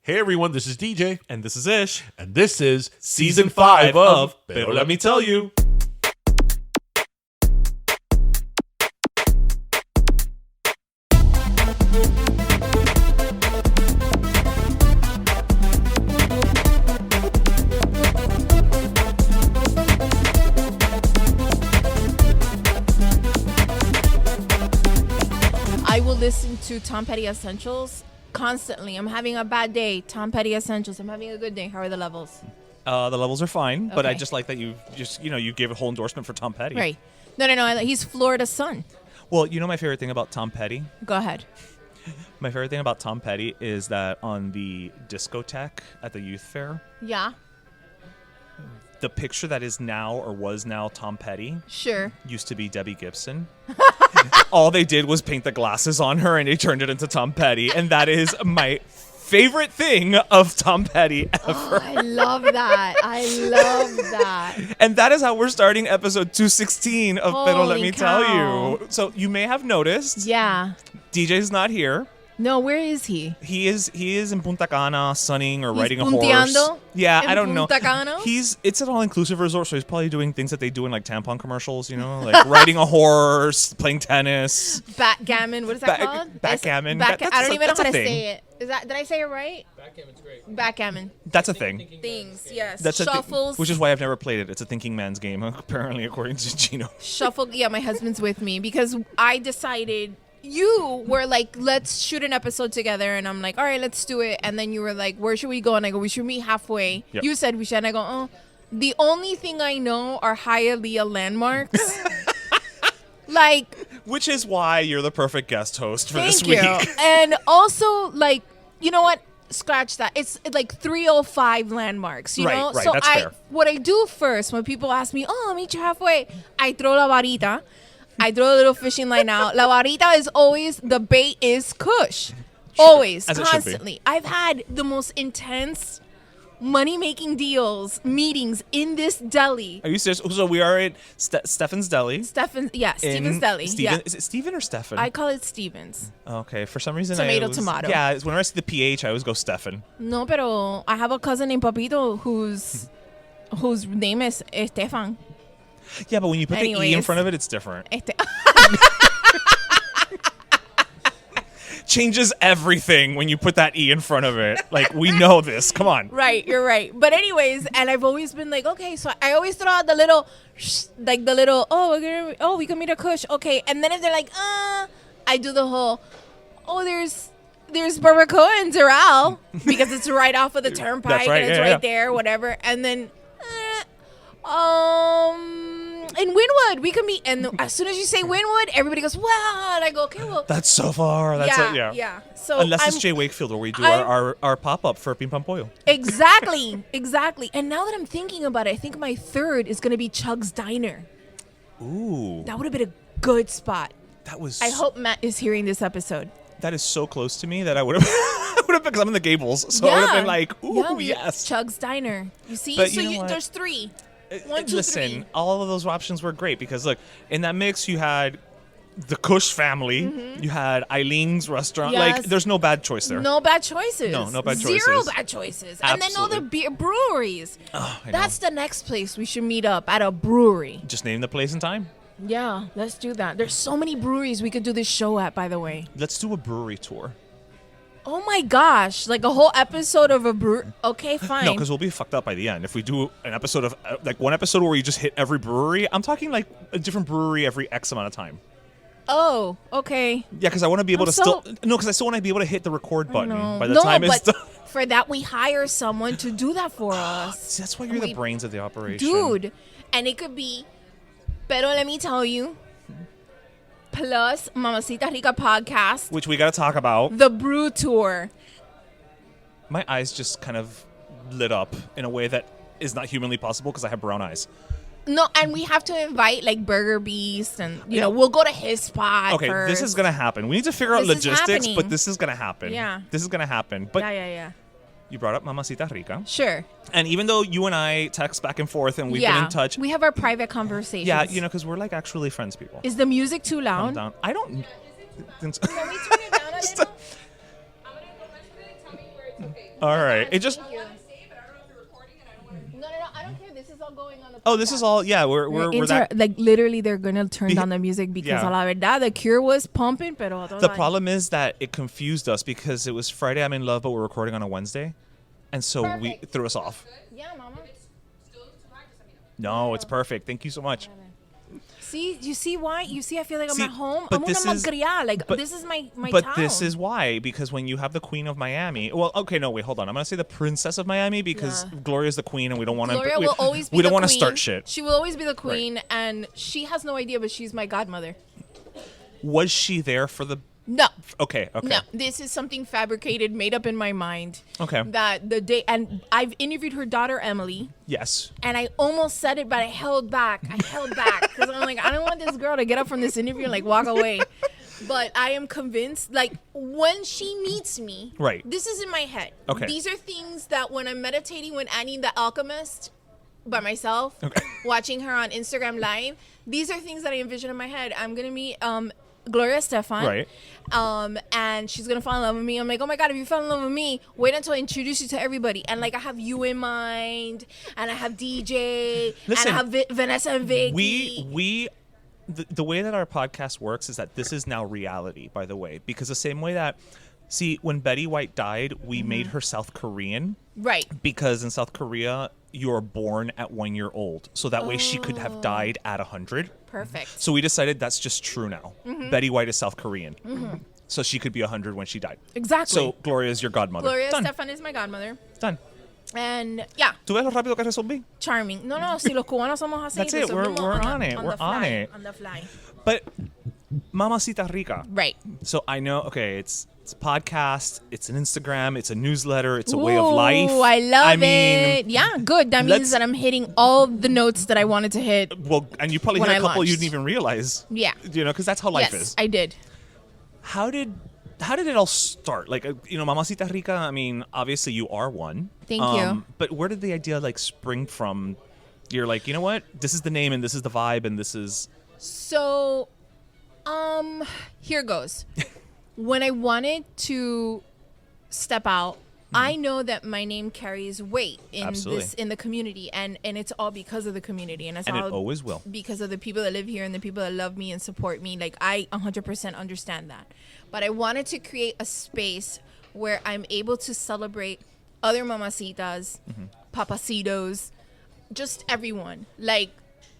Hey everyone, this is DJ. And this is Ish. And this is Season 5 of Pero Let Me Tell You. I will listen to Tom Petty Essentials constantly. I'm having a bad day. Tom Petty Essentials. I'm having a good day. How are the levels? The levels are fine, but I Okay. just like that you gave a whole endorsement for Tom Petty. Right. No. He's Florida's son. Well, you know my favorite thing about Tom Petty? Go ahead. My favorite thing about Tom Petty is that on the discotheque at the youth fair, Yeah. the picture that is now or was now Tom Petty Sure. used to be Debbie Gibson. All they did was paint the glasses on her and they turned it into Tom Petty. And that is my favorite thing of Tom Petty ever. Oh, I love that. I love that. And that is how we're starting episode 216 of Pero Let Holy Me cow. Tell You. So you may have noticed Yeah. DJ's not here. No, where is he? He is in Punta Cana sunning or He's riding a punteando horse. Yeah, in I don't know. Punta Cana? It's an all-inclusive resort, so he's probably doing things that they do in like tampon commercials, like riding a horse, playing tennis. Backgammon. What is that called? Backgammon. I don't even know that's how a to thing. say it. Did I say it right? Backgammon's great. Backgammon. That's a thing. Things, yes. That's Shuffles. which is why I've never played it. It's a thinking man's game, apparently, according to Gino. Shuffle. Yeah, my husband's with me because I decided you were like, let's shoot an episode together, and I'm like, all right, let's do it. And then you were like, where should we go? And I go, we should meet halfway. Yep. You said we should. And I go, oh, the only thing I know are Hialeah landmarks. Which is why you're the perfect guest host for this thank week. you. And also, you know what? Scratch that. It's like 305 landmarks, you know? Right, So that's fair. what I do first when people ask me, oh, I'll meet you halfway, I throw la varita. I throw a little fishing line out. La varita is always, the bait is Kush. Always, as it should be. constantly. I've had the most intense money-making deals, meetings in this deli. Are you serious? So we are at Stefan's Deli. Stephen's in Deli. Steven, Yeah. Is it Steven or Stefan? I call it Stevens. Okay, for some reason Tomato. Yeah, whenever I see the PH, I always go Stefan. No, pero I have a cousin named Papito whose name is Estefan. Yeah, but when you put the E in Anyways. front of it, it's different. Changes everything when you put that E in front of it. Like, we know this. Come on. Right, you're right. But anyways, and I've always been like, okay, so I always throw out the little, we can meet a Kush, okay. And then if they're like, I do the whole, there's barbacoa in Doral because it's right off of the turnpike. That's right, and it's yeah, right yeah. there, whatever. And then, in Wynwood, we can meet. And as soon as you say Wynwood, everybody goes, wow. And I go, okay, well. That's so far. That's Yeah. So Unless it's Jay Wakefield where we do our pop-up for Pim Pam Pollo. Exactly. And now that I'm thinking about it, I think my third is going to be Chug's Diner. Ooh. That would have been a good spot. That was... I hope Matt is hearing this episode. That is so close to me that I would have... because I'm in the Gables. So I would have been like, ooh, yes. Chug's Diner. You see? But so you know what? there's three. One, two, Listen, three. all of those options were great because, look, in that mix, you had the Kush family. You had Eileen's restaurant. Yes. Like, there's no bad choice there. No bad choices. No bad Zero choices. bad choices. And then all the Absolutely. breweries. Oh, I know. That's the next place we should meet up, at a brewery. Just name the place and time. Yeah, let's do that. There's so many breweries we could do this show at, by the way. Let's do a brewery tour. Oh my gosh, like a whole episode of a brewery. Okay, fine. No, because we'll be fucked up by the end. If we do an episode of, one episode where you just hit every brewery, I'm talking like a different brewery every X amount of time. Oh, okay. Yeah, because I want to be able I'm to so- because I still want to be able to hit the record button No, by the time it's but done. for that we hire someone to do that for us. See, that's why you're the brains of the operation. Dude, and it could be, pero let me tell you, plus Mamacita Rica podcast, Which we got to talk about. the brew tour. My eyes just kind of lit up in a way that is not humanly possible because I have brown eyes. No, and we have to invite like Burger Beast, and you Yeah. know we'll go to his spot. Okay, first. this is going to happen. We need to figure out This is logistics, happening. but this is going to happen. Yeah. This is going to happen. But Yeah. you brought up Mamacita Rica. Sure. And even though you and I text back and forth and we've been in touch. We have our private conversations. Yeah, because we're like actually friends people. Is the music too Calm loud? down. I don't... Can we turn it down a little? I'm gonna go measure it. Tell me where it's okay. All right. It just. No, I don't care. This is all going on the podcast. Oh, this is all. Yeah, we're that. Like, literally, they're going to turn down the music because, Yeah. a la verdad, the Cure was pumping, pero... The problem is that it confused us because it was Friday I'm in Love, but we're recording on a Wednesday. And so we Perfect. threw us off. Yeah, mama. No, it's perfect. Thank you so much. See, you see why? You see, I feel like I'm See, at home. but I'm this una is- malcriada. Like, but- this is my But town. this is why, because when you have the Queen of Miami, well, okay, no, wait, hold on. I'm gonna say the Princess of Miami because Yeah. Gloria's the Queen, and we don't want to. Gloria will always be We the don't want to queen. start shit. She will always be the queen, and she has no idea, but she's my godmother. Was she there for the? No. Okay. No, this is something fabricated, made up in my mind. Okay. That the day, and I've interviewed her daughter, Emily, Yes. and I almost said it, but I held back. Because I'm like, I don't want this girl to get up from this interview and like walk away. But I am convinced, like, when she meets me, Right. this is in my head. Okay. These are things that when I'm meditating with Annie the Alchemist by myself, watching her on Instagram Live, these are things that I envision in my head. I'm going to meet Gloria Estefan. Right. And she's going to fall in love with me. I'm like, oh my God, if you fell in love with me, wait until I introduce you to everybody. And like, I have you in mind, and I have DJ, Listen, and I have Vanessa and Vicky. The way that our podcast works is that this is now reality, by the way, because the same way that, see, when Betty White died, we made her South Korean. Right. Because in South Korea, you're born at 1 year old. So that way she could have died at 100. Perfect. So we decided that's just true now. Betty White is South Korean. So she could be 100 when she died. Exactly. So Gloria is your godmother. Gloria Done. Estefan is my godmother. Done. And yeah, ¿Tú ves lo rápido que resolví? charming. No, si los cubanos somos así. That's it. resolvemos We're on it. the We're on fly, it. On the fly. But Mamacita Rica. Right. So I know, okay, it's a podcast, it's an Instagram, it's a newsletter, it's a way of life. Ooh, I love mean, it. Yeah, good. That let's- means that I'm hitting all the notes that I wanted to hit. Well, and you probably When hit I a couple you launched. didn't even realize. Yeah. You know, because that's how life Yes, is. I did. How did it all start? Like, Mamacita Rica, I mean, obviously you are one. Thank you. But where did the idea, like, spring from? You're like, you know what? This is the name and this is the vibe and this is... So, here goes. When I wanted to step out, I know that my name carries weight in Absolutely. in the community, and it's all because of the community, and it's And it all always will. because of the people that live here and the people that love me and support me. Like, I 100% understand that, but I wanted to create a space where I'm able to celebrate other mamacitas, papacitos, just everyone, like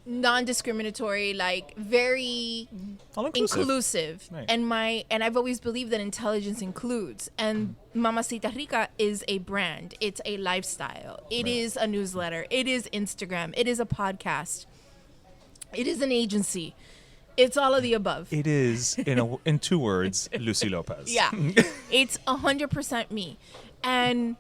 non-discriminatory, like very All inclusive. Right. And I've always believed that intelligence includes, and Mamacita Rica is a brand, it's a lifestyle, it is a newsletter, it is Instagram, it is a podcast, it is an agency, it's all of the above. It is, in 2 words, Lucy Lopez. Yeah. It's 100% me. And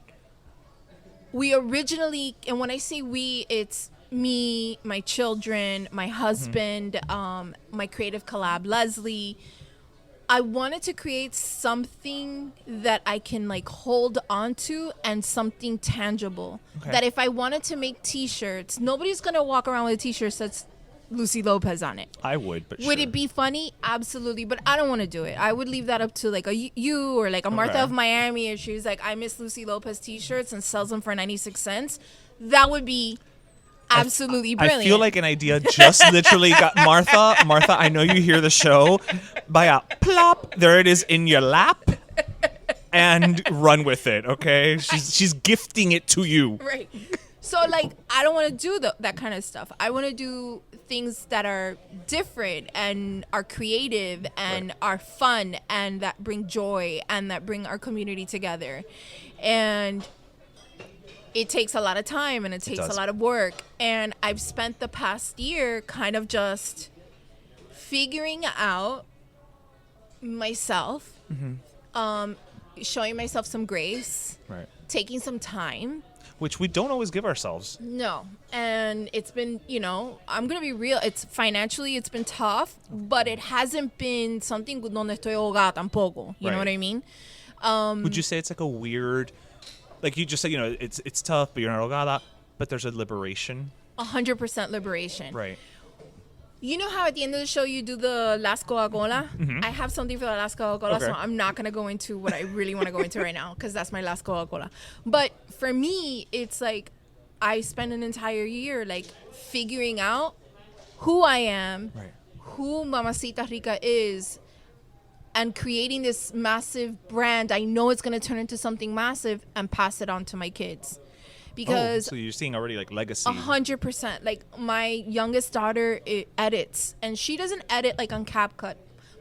we originally, and when I say we, it's me, my children, my husband, my creative collab, Leslie. I wanted to create something that I can like hold on to and something tangible. Okay. That if I wanted to make t-shirts, nobody's going to walk around with a t-shirt that's Lucy Lopez on it. I would, but Would sure. it be funny? Absolutely. But I don't want to do it. I would leave that up to like a you or like a Martha Okay. of Miami, if she's like, I miss Lucy Lopez t-shirts and sells them for 96 cents. That would be absolutely brilliant. I feel like an idea just literally got Martha. Martha, I know you hear the show. By a plop, there it is in your lap, and run with it. Okay, she's gifting it to you. Right. So like, I don't want to do that kind of stuff. I want to do things that are different and are creative and are fun and that bring joy and that bring our community together. And it takes a lot of time and it takes a does. lot of work. And I've spent the past year kind of just figuring out myself, showing myself some grace, Right. taking some time. Which we don't always give ourselves. No. And it's been, I'm going to be real. It's financially, it's been tough, but it hasn't been something donde estoy ahogada tampoco. You know Right. what I mean? Would you say it's like a weird, like you just said, it's tough, but you're not ahogada, but there's a liberation. 100% liberation. Right. You know how at the end of the show you do the last Coca-Cola? I have something for the last Coca-Cola, so I'm not going to go into what I really want to go into right now because that's my last Coca-Cola. But for me, it's like I spend an entire year like figuring out who I am, who Mamacita Rica is, and creating this massive brand. I know it's going to turn into something massive and pass it on to my kids. Because so you're seeing already like legacy. 100%. Like my youngest daughter edits, and she doesn't edit like on CapCut.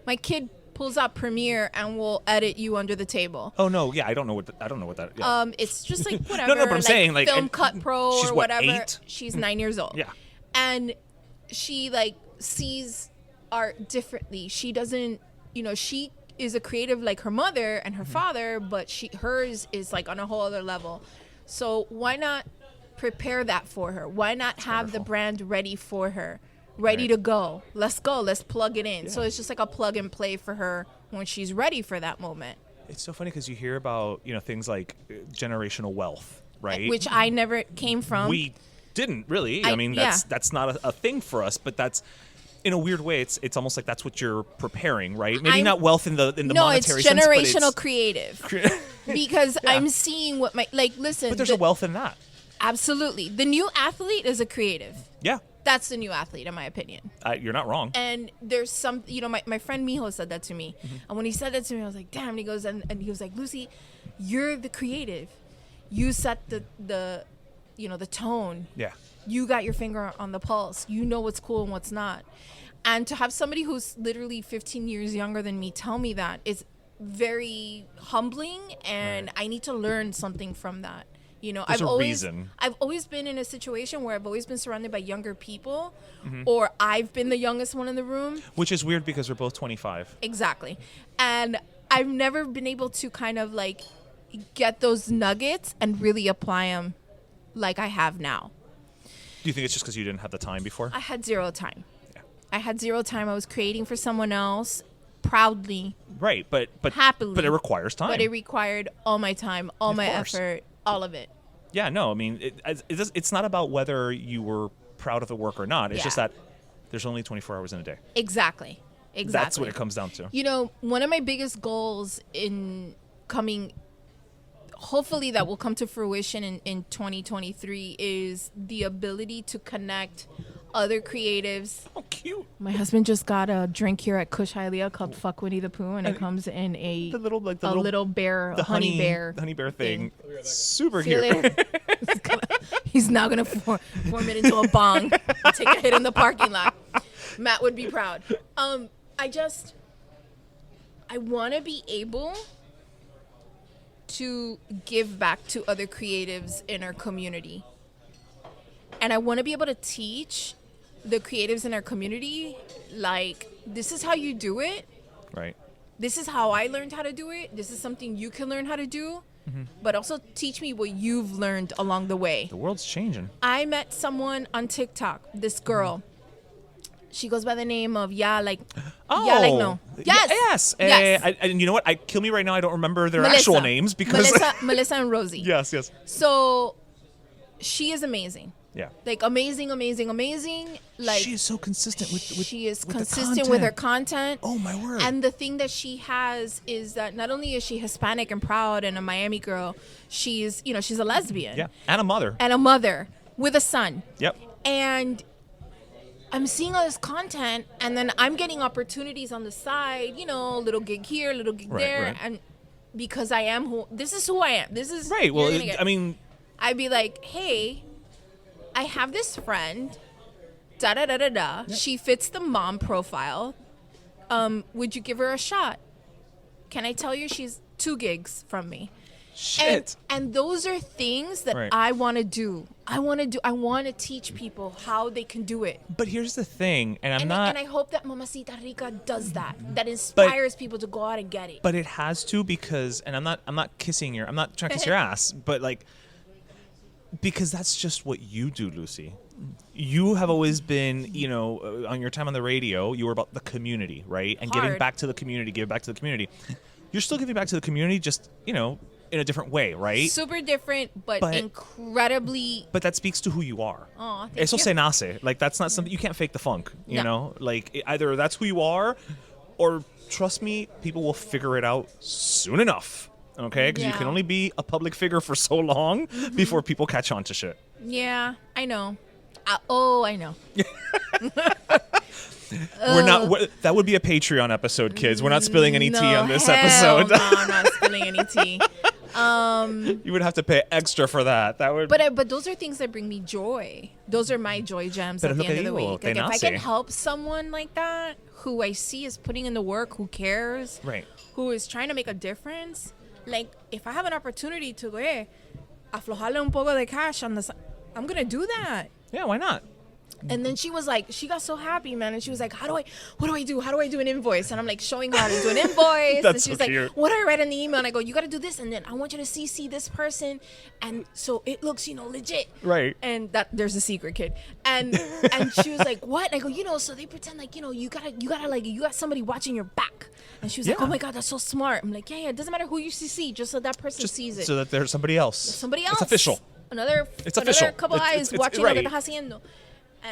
My kid pulls out Premiere and will edit you under the table. Oh no, yeah, I don't know what that. Yeah. It's just like whatever. No, but I'm saying like Film Cut Pro she's or what, whatever. 8? She's 9 years old. Yeah, and she like sees art differently. She doesn't, she is a creative like her mother and her father, but hers is like on a whole other level. So why not prepare that for her? Why not have the brand ready for her, ready to go? Let's go. Let's plug it in. Yeah. So it's just like a plug and play for her when she's ready for that moment. It's so funny because you hear about things like generational wealth, right? Which I never came from. We didn't really. I mean, that's not a thing for us, but that's. In a weird way, it's almost like that's what you're preparing, right? Maybe not wealth in the monetary sense. No, it's generational creative. Because I'm seeing what listen. But there's a wealth in that. Absolutely. The new athlete is a creative. Yeah. That's the new athlete, in my opinion. You're not wrong. And there's some, my friend Mijo said that to me. And when he said that to me, I was like, damn. And he goes, and he was like, Lucy, you're the creative. You set the tone. Yeah. You got your finger on the pulse. You know what's cool and what's not. And to have somebody who's literally 15 years younger than me tell me that is very humbling, and I need to learn something from that. There's I've always been in a situation where I've always been surrounded by younger people, or I've been the youngest one in the room. Which is weird because we're both 25. Exactly. And I've never been able to kind of like get those nuggets and really apply them like I have now. Do you think it's just because you didn't have the time before? I had zero time. Yeah. I had zero time. I was creating for someone else proudly. Right, but happily. But it requires time. But it required all my time, all my effort, all of it. Yeah, no, I mean, it's not about whether you were proud of the work or not. It's just that there's only 24 hours in a day. Exactly. That's what it comes down to. One of my biggest goals in coming, hopefully that will come to fruition in 2023, is the ability to connect other creatives. Oh, cute. My husband just got a drink here at Kush Hialeah called Fuck Winnie the Pooh, and it comes in a little bear, a honey bear. The honey bear thing. Super See you cute. later. He's now going to form it into a bong and take a hit in the parking lot. Matt would be proud. I want to be able to give back to other creatives in our community. And I want to be able to teach the creatives in our community, like, this is how you do it. Right. This is how I learned how to do it. This is something you can learn how to do. But also teach me what you've learned along the way. The world's changing. I met someone on TikTok, this girl. She goes by the name of no. Yes. Yes. And you know what? Kill me right now. I don't remember their actual names because Melissa and Rosie. Yes. So she is amazing. Yeah. Like amazing. Like she is so consistent with she is with consistent with her content. Oh my word. And the thing that she has is that not only is she Hispanic and proud and a Miami girl, she's a lesbian. Yeah. And a mother. With a son. Yep. And I'm seeing all this content, and then I'm getting opportunities on the side, little gig here, little gig there. Right. And because this is who I am. This is right. Well, I'd be like, hey, I have this friend, Yep. She fits the mom profile. Would you give her a shot? Can I tell you she's 2 gigs from me? Shit. And those are things that I want to do. I want to teach people how they can do it. But here's the thing, and I hope that Mamacita Rica does that. That inspires people to go out and get it. But it has to, because, and I'm not trying to kiss your ass, but like, because that's just what you do, Lucy. You have always been, on your time on the radio, you were about the community, right? And giving back to the community, You're still giving back to the community, just, in a different way, right? Super different, but But- incredibly. But that speaks to who you are. Aw, thank Eso you. se nace. Like, that's not something you can't fake the funk. You No. know, like either that's who you are, or trust me, people will figure it out soon enough. Okay, because you can Yeah. only be a public figure for so long before people catch on to shit. Yeah, I know. I know. That would be a Patreon episode, kids. We're not spilling any tea on this hell episode. No, I'm not spilling any tea. You would have to pay extra for that. That would. But those are things that bring me joy. Those are my joy gems Pero at es the lo que end of the digo, week. te Like, if I nace. can help someone like that, who I see is putting in the work, who cares, Right. who is trying to make a difference, like if I have an opportunity to aflojarle un poco de cash on the, I'm gonna do that. Yeah, why not? And then she was like, she got so happy, man. And she was like, what do I do? How do I do an invoice? And I'm like showing her how to do an invoice. That's and she was so like, cute. what do I write in the email? And I go, you got to do this. And then I want you to CC this person. And so it looks, legit. Right. And that there's a secret, kid. And she was like, what? And I go, so they pretend like, you got somebody watching your back. And she was like, Yeah. oh my God, that's so smart. I'm like, yeah, it doesn't matter who you CC, just so that person sees it. So that there's somebody else. Somebody else. It's official. Another official. couple It's- eyes it's watching right. lo que estás haciendo.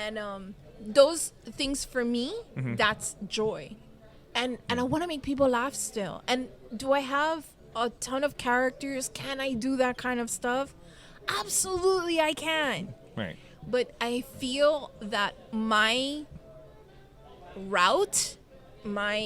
And those things for me, that's joy. And I want to make people laugh still. And do I have a ton of characters? Can I do that kind of stuff? Absolutely I can. Right. But I feel that my route, my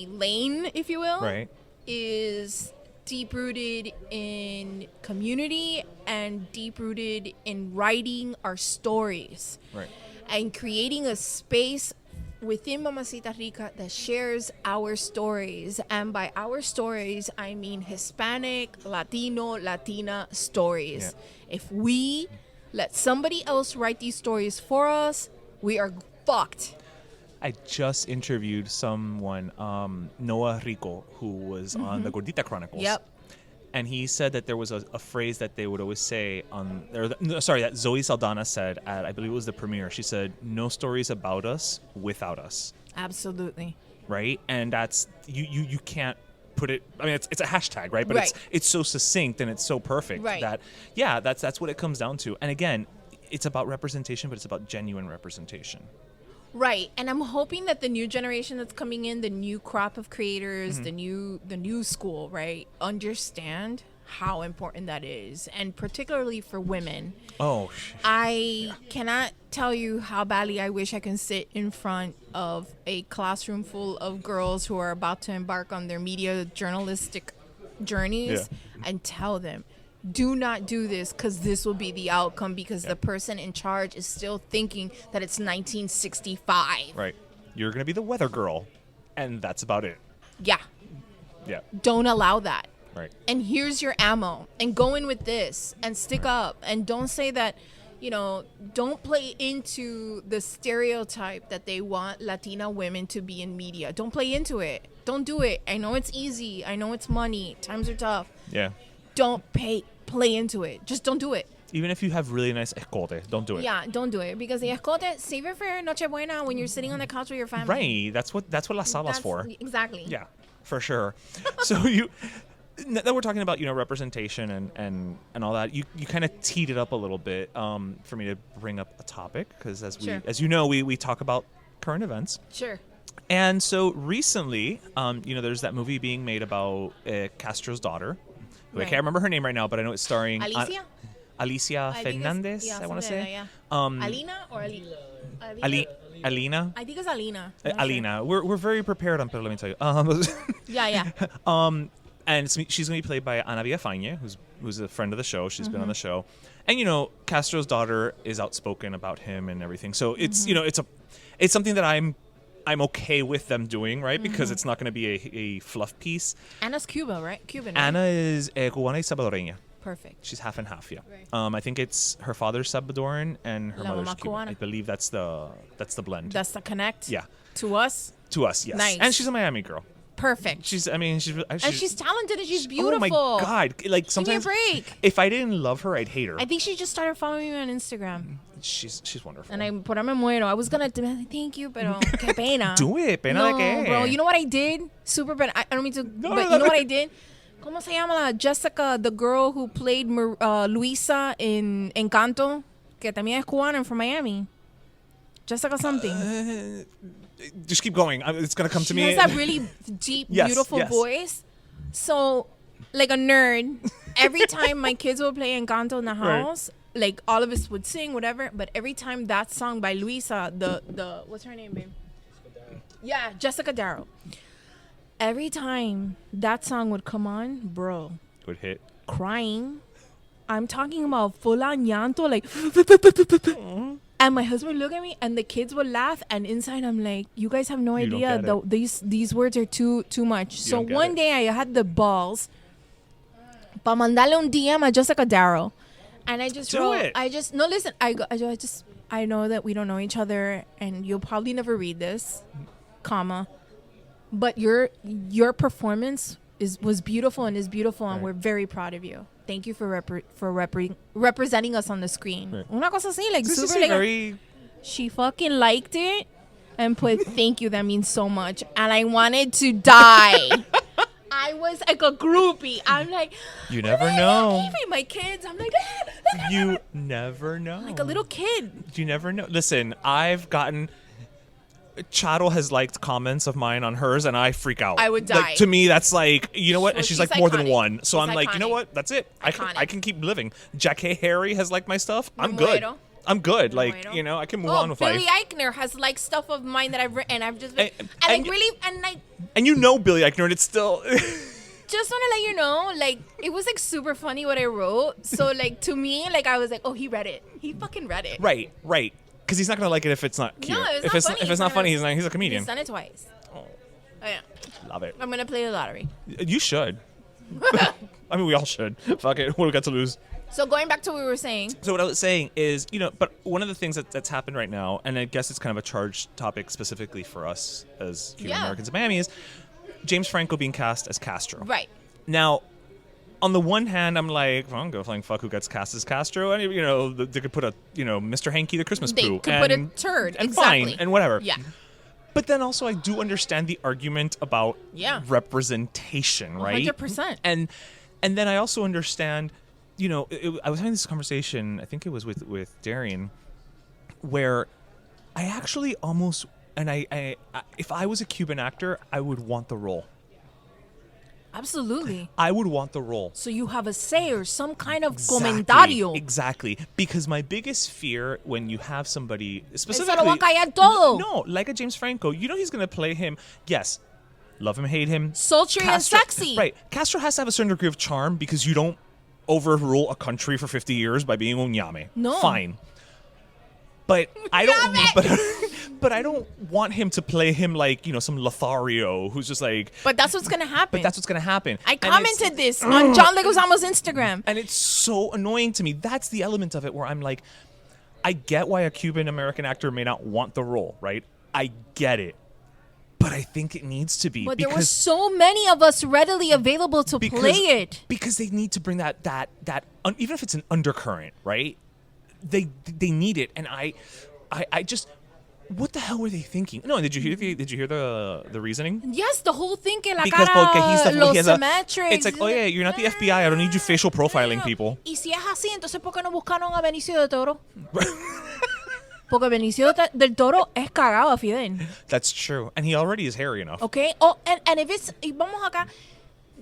lane, if you will, Right. is deep rooted in community and deep rooted in writing our stories Right. and creating a space within Mamacita Rica that shares our stories. And by our stories, I mean Hispanic, Latino, Latina stories. Yeah. If we let somebody else write these stories for us, we are fucked. I just interviewed someone, Noah Rico, who was on the Gordita Chronicles. Yep. And he said that there was a phrase that they would always say that Zoe Saldana said at, I believe it was the premiere. She said, "No stories about us without us." Absolutely. Right? And that's you can't put it. I mean, it's a hashtag, right? But Right. it's so succinct and it's so perfect Right. that that's what it comes down to. And again, it's about representation, but it's about genuine representation. Right. And I'm hoping that the new generation that's coming in, the new crop of creators, the new school, right, understand how important that is. And particularly for women. Oh, I cannot tell you how badly I wish I can sit in front of a classroom full of girls who are about to embark on their media journalistic journeys and tell them, do not do this because this will be the outcome because the person in charge is still thinking that it's 1965. right. You're going to be the weather girl, and that's about it. Yeah. Yeah. Don't allow that. Right. And here's your ammo and go in with this and stick up and don't say that, don't play into the stereotype that they want Latina women to be in media. Don't play into it. Don't do it. I know it's easy. I know it's money. Times are tough. Yeah. Don't play into it. Just don't do it. Even if you have really nice escote, don't do it. Yeah, don't do it because the escote, save it for Nochebuena when you're sitting on the couch with your family. Right. That's what la saba's for. Exactly. Yeah, for sure. So that we're talking about, representation and all that, you kind of teed it up a little bit for me to bring up a topic because as you know, we talk about current events. Sure. And so recently, there's that movie being made about Castro's daughter, who I Right. can't remember her name right now, but I know it's starring Alicia? Alicia I think it's- Fernandez, yeah, I want to something say. like that, Alina or Alina? I think it's Alina. I'm not Alina. We're very prepared on Pero, let me tell you. sure. Yeah. And she's going to be played by Ana Villafañe, who's a friend of the show. She's been on the show. And, Castro's daughter is outspoken about him and everything. So it's, it's something that I'm okay with them doing, right? Because it's not going to be a fluff piece. Anna's Cuban, right? Cuban. Right? Anna is cubana y salvadoreña. Perfect. She's half and half, yeah. Right. I think it's her father's Salvadoran and her La mother's mamá Cuban. cubana. I believe that's the blend. That's the connect. Yeah. To us. To us, yes. Nice. And she's a Miami girl. Perfect. She's and she's talented and she's beautiful. Oh my God! Like Give me a sometimes, break. if I didn't love her, I'd hate her. I think she just started following me on Instagram. She's wonderful. And por ahí me muero. I was gonna thank you, pero qué pena. Do it, pena no, de qué? bro. You know what I did? Super pena. I don't mean to, No, but no, you know no. what I did? ¿Cómo se llama la Jessica, the girl who played Luisa in Encanto? Que también es cubana and from Miami. Jessica something. Just keep going. It's gonna come to me. She has that really deep, Yes, beautiful yes. voice. So, like a nerd, every time my kids would play Encanto in the house, like all of us would sing, whatever. But every time that song by Luisa, the what's her name, babe? Yeah, Jessica Darrow. Every time that song would come on, bro, Good hit. crying. I'm talking about full on llanto, like. And my husband would look at me, and the kids would laugh, and inside I'm like, "You guys have no You don't idea. get it. These words are too much." So don't get one it. day I had the balls para mandarle un DM a Jessica Darrow, and I just Do wrote, it. no, listen, I know that we don't know each other, and you'll probably never read this, comma, but your performance was beautiful and is beautiful, and Right. we're very proud of you. Thank you for representing us on the screen. Right. Una cosa así, like This is super like very. she fucking liked it and put thank you, that means so much, and I wanted to die. I was like a groupie. I'm like, You never know. my kids, I'm like, You never know. like a little kid. You never know. Listen, I've gotten. Charo has liked comments of mine on hers, and I freak out. I would Like, die. to me, that's like, you know what? Well, And she's she's like more than iconic. one. So She's I'm like, you know iconic. what? That's it. I Iconic. can keep living. Jackie Harry has liked my stuff. I'm Me good. muero. I'm good. Like, muero. you know, I can move on with Billy life. Eichner has like stuff of mine that I've written, and I've just been, And- and, and like y- really, and like And you know Billy Eichner, and it's still. just want to let you know, like it was like super funny what I wrote. So like to me, like I was like, oh, he read it. He fucking read it. right. Because he's not going to like it if it's not cute. No, it's if not it's funny. If it's not funny, he's a comedian. He's done it twice. Oh, Oh, yeah. love it. I'm gonna play the lottery. You should. I mean, we all should. Fuck it. What do we got to lose? So going back to what we were saying. So what I was saying is, you know, but one of the things that's happened right now, and I guess it's kind of a charged topic specifically for us as Cuban Yeah. Americans in Miami, is James Franco being cast as Castro. Right. Now, on the one hand, I'm like, well, I'm going to flying fuck who gets cast as Castro. And, you know, they could put a, you know, Mr. Hanky the Christmas They poo. could put a turd. And Exactly. fine, and whatever. Yeah. But then also I do understand the argument about Yeah. representation, right? 100%. And then I also understand, you know, I was having this conversation, I think it was with Darian, where I actually almost, and I if I was a Cuban actor, I would want the role. Absolutely. I would want the role. So you have a say or some kind of Exactly, comentario. Exactly. Because my biggest fear when you have somebody Se lo specifically va a callar todo. no, like a James Franco, you know he's gonna play him. Yes, love him, hate him. Sultry and sexy. Right. Castro has to have a certain degree of charm because you don't overrule a country for 50 years by being un llame. No. Fine. But I don't. But I don't want him to play him like, you know, some Lothario who's just like. But that's what's gonna happen. But that's what's gonna happen. I And it's- commented this on John Leguizamo's Instagram. and it's so annoying to me. That's the element of it where I'm like, I get why a Cuban American actor may not want the role, right? I get it. But I think it needs to be But there were because so many of us readily available to play it. because they need to bring that even if it's an undercurrent, right? They need it, and I just. What the hell were they thinking? No, did you hear the reasoning? Yes, the whole thing que la Because cara, los he has a, symmetrics. it's like, oh yeah, you're not the FBI. I don't need you facial profiling people. Y si es así, entonces ¿por qué no buscaron a Benicio del Toro? Porque Benicio del Toro es cagado a Fidel. That's true, and he already is hairy enough. Okay. Oh, and if it's vamos acá.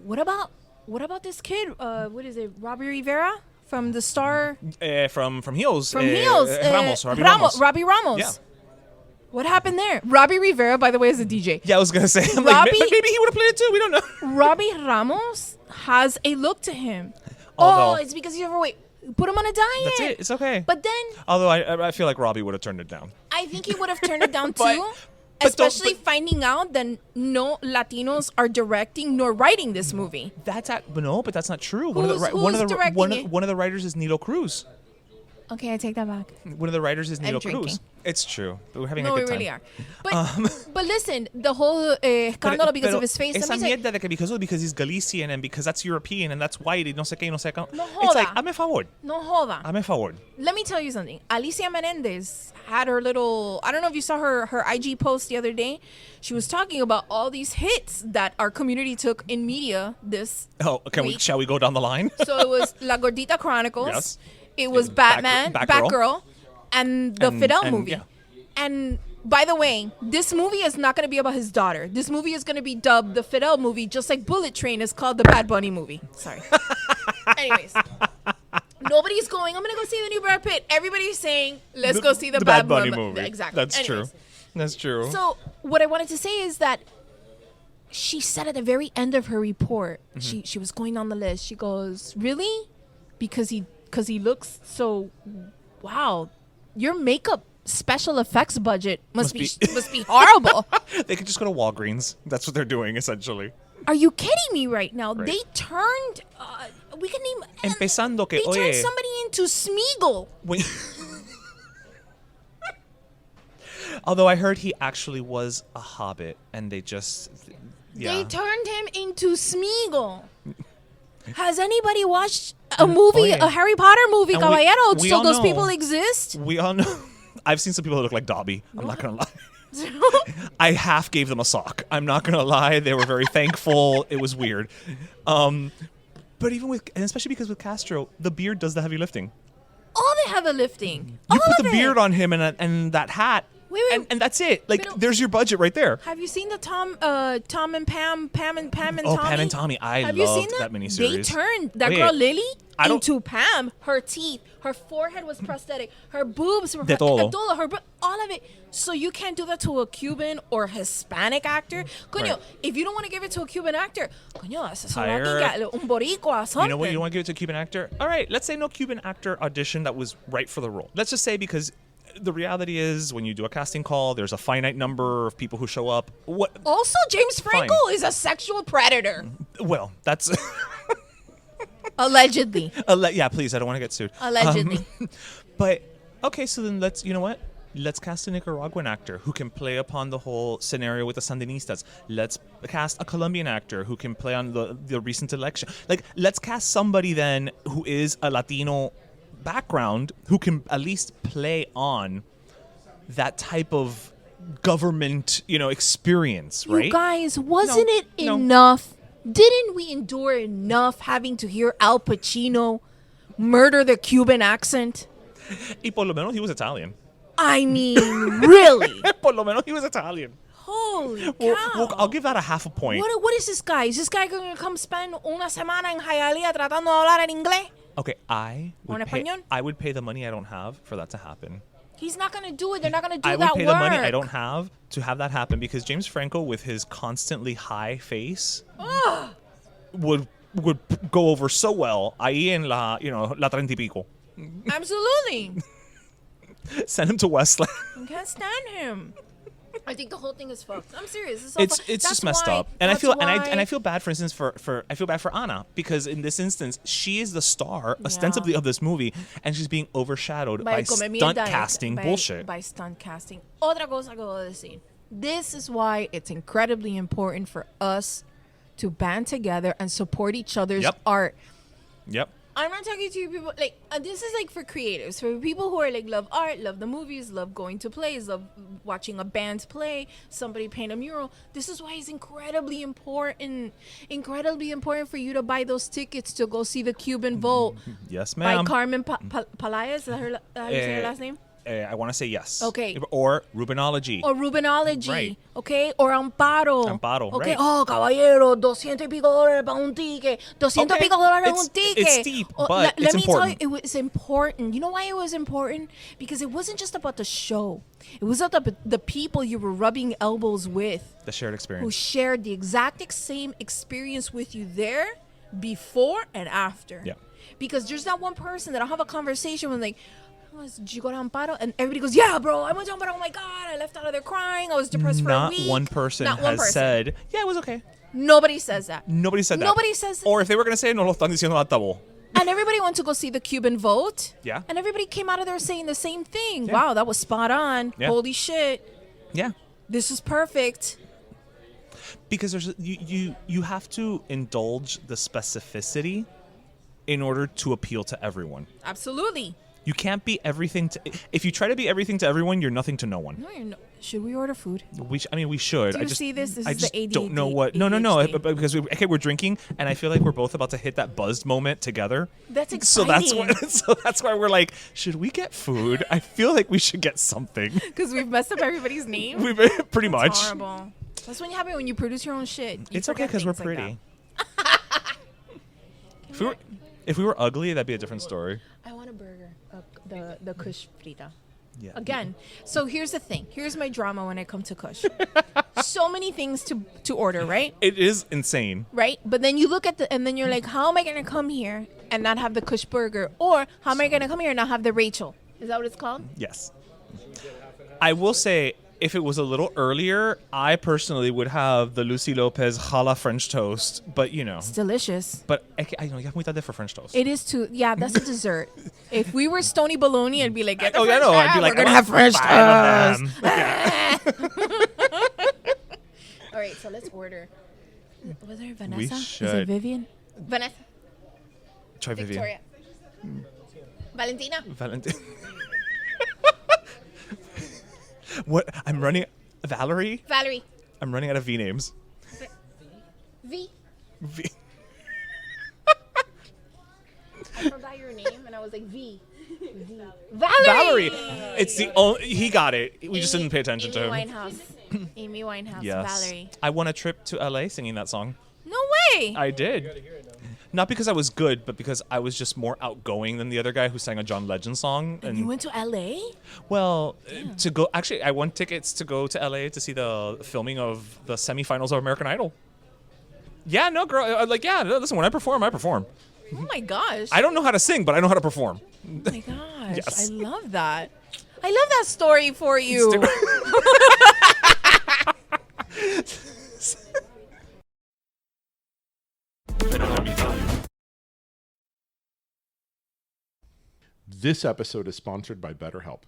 What about this kid? What is it? Robbie Rivera from the Star. From Heels. From Heels. Robbie Ramos. Robbie Ramos. Yeah. What happened there? Robbie Rivera, by the way, is a DJ. Yeah, I was gonna say. I'm Robbie- but maybe he would have played it too. We don't know. Robbie Ramos has a look to him. Although- It's because he's overweight. Put him on a diet. That's it. It's okay. But then Although I feel like Robbie would have turned it down. I think he would have turned it down too. But don't- especially finding out that no Latinos are directing nor writing this movie. But that's not true. Who's one of the directing it? one of the writers is Nilo Cruz. Okay, I take that back. One of the writers is I'm Nilo drinking. Cruz. It's true. We're having No, a we good time. really are. But listen, the whole escándalo because of his face. Esa Let me say, mierda de que because he's Galician and because that's European and that's white y no sé qué y no sé qué. No It's like, joda. hazme favor. no joda. Hazme favor. Let me tell you something. Alicia Menendez had her little, I don't know if you saw her IG post the other day. She was talking about all these hits that our community took in media this Oh, week. shall we go down the line? So it was La Gordita Chronicles. Yes. It was Batman, Batgirl, and the Fidel movie. yeah. And by the way, this movie is not going to be about his daughter. This movie is going to be dubbed the Fidel movie, just like Bullet Train is called the Bad Bunny movie. Sorry. Anyways. Nobody's going, I'm going to go see the new Brad Pitt. Everybody's saying, let's go see the Bad Bunny movie. Exactly. That's true. That's true. So what I wanted to say is that she said at the very end of her report, she was going on the list. She goes, really? Because he looks so, wow, your makeup special effects budget must be horrible. They could just go to Walgreens. That's what they're doing, essentially. Are you kidding me right now? Right. They turned, we can name, Empezando que, they turned oye, somebody into Smeagol. when- Although I heard he actually was a hobbit, and they just, yeah. They turned him into Smeagol. Has anybody watched a movie, Oye. a Harry Potter movie, And Caballero? we So all those know. people exist? We all know. I've seen some people that look like Dobby. I'm not gonna lie. I half gave them a sock. I'm not gonna lie. They were very thankful. It was weird. But even with, and especially because with Castro, the beard does the heavy lifting. All the heavy lifting. You All put of the it. beard on him and that hat, Wait. and that's it. Like, Pero- there's your budget right there. Have you seen the Tom and Pam and Tommy? Oh, Pam and Tommy. I Have you seen loved that They miniseries. turned that Wait, girl Lily I don't- into Pam. Her teeth, her forehead was prosthetic, her boobs were De todo. all of it. So you can't do that to a Cuban or Hispanic actor. Coño, Right. if you don't want to give it to a Cuban actor, coño, Hire- un boricua, something. You know what? You don't want to give it to a Cuban actor? All right, let's say no Cuban actor audition that was right for the role. Let's just say, because the reality is when you do a casting call, there's a finite number of people who show up. What? Also, James Franco Fine. is a sexual predator. Well, that's Allegedly. yeah. Please, I don't want to get sued. Allegedly. But okay, so then let's. You know what? Let's cast a Nicaraguan actor who can play upon the whole scenario with the Sandinistas. Let's cast a Colombian actor who can play on the recent election. Like, let's cast somebody then who is a Latino background who can at least play on that type of government, experience, right? You guys, wasn't No, it no. enough? Didn't we endure enough having to hear Al Pacino murder the Cuban accent? Y por lo menos he was Italian. I mean, really? Por lo menos he was Italian. Holy cow. I'll give that a half a point. What is this guy? Is this guy going to come spend una semana en Hialeah tratando de hablar en inglés? Okay, I ¿En español? would pay the money I don't have for that to happen. He's not going to do it. They're not going to do I that would pay work. the money I don't have to have that happen, because James Franco, with his constantly high face, would go over so well ahí en la treinta y pico. Absolutely. Send him to Westland. I can't stand him. I think the whole thing is fucked. I'm serious. It's That's just messed why- up, and I that's feel why- and I feel bad, for instance, I feel bad for Ana, because in this instance she is the star ostensibly of this movie, and she's being overshadowed by come stunt mierda, casting bullshit. By stunt casting. Otra cosa que voy a decir. This is why it's incredibly important for us to band together and support each other's Yep. art. Yep. I'm not talking to you people like this is like for creatives, for people who are like love art, love the movies, love going to plays, love watching a band play, somebody paint a mural. This is why it's incredibly important for you to buy those tickets to go see the Cuban Vote Yes, by ma'am. Carmen Palaez. Is that how you say her last name? I want to say yes. Okay. Or Rubenology. Or Rubenology, Right. okay? Or Amparo. Amparo, okay? right. Oh, caballero, $200 y pico para un ticket. $200 y Okay. pico para It's- un ticket. it's steep, Oh, but let it's me tell you, important. it was important. You know why it was important? Because it wasn't just about the show. It was about the people you were rubbing elbows with, The shared who experience. shared the exact same experience with you there, before and after. Yeah. Because there's not one person that I'll have a conversation with, like, "Oh, did you go to Amparo?" And everybody goes, "Yeah, bro, I went to Amparo. Oh my God, I left out of there crying. I was depressed for a Not week." one person Not one has person. said, yeah, it was okay. Nobody says that. Nobody said that. Nobody says that. Or if they were going to say it, no lo están diciendo al altavoz. And everybody went to go see the Cuban Vote. Yeah. And everybody came out of there saying the same thing. Yeah. Wow, that was spot on. Yeah. Holy shit. Yeah. This is perfect. Because there's you have to indulge the specificity in order to appeal to everyone. Absolutely. You can't be everything to. If you try to be everything to everyone, you're nothing to no one. No, you're no. Should we order food? We should. Do you see this? This I is just the ADD. don't know what. No. ADHD. Because we're drinking, and I feel like we're both about to hit that buzzed moment together. That's So exciting. that's why we're like, should we get food? I feel like we should get something. Because we've messed up everybody's name. We pretty much. It's horrible. That's when you happen when you produce your own shit. You It's okay forget because we're things like pretty. that. If we were ugly, that'd be a different story. I want a burger. The Kush frita. Yeah. Again. So here's the thing. Here's my drama when I come to Kush. So many things to order, right? It is insane. Right? But then you look at and then you're like, how am I going to come here and not have the Kush burger? Or how am I going to come here and not have the Rachel? Is that what it's called? Yes. I will say, if it was a little earlier, I personally would have the Lucy Lopez challah French toast. But, you know. It's delicious. But, I know, you have muy tarde for French toast. It is too. Yeah, that's a dessert. If we were Stony Bologna, I'd be like, get the Oh, yeah, French no, I'd be toast. like, We're gonna have French toast. All right, so let's order. Was there Vanessa? Is should. it Vivian? Vanessa. Try Vivian. Victoria. Valentina. Valentin. What? I'm running. Valerie? Valerie. I'm running out of V names. V. V. I forgot your name and I was like V. Valerie. It's the only. He got it. We just didn't pay attention to him. Amy Winehouse. Amy Winehouse. Yes. Valerie. I won a trip to LA singing that song. No way. I did. Not because I was good, but because I was just more outgoing than the other guy who sang a John Legend song. And you went to LA? Well, to go. Actually, I won tickets to go to LA to see the filming of the semifinals of American Idol. Yeah, no, girl. Listen, when I perform, I perform. Oh my gosh. I don't know how to sing, but I know how to perform. Oh my gosh. Yes. I love that. I love that story for you. This episode is sponsored by BetterHelp.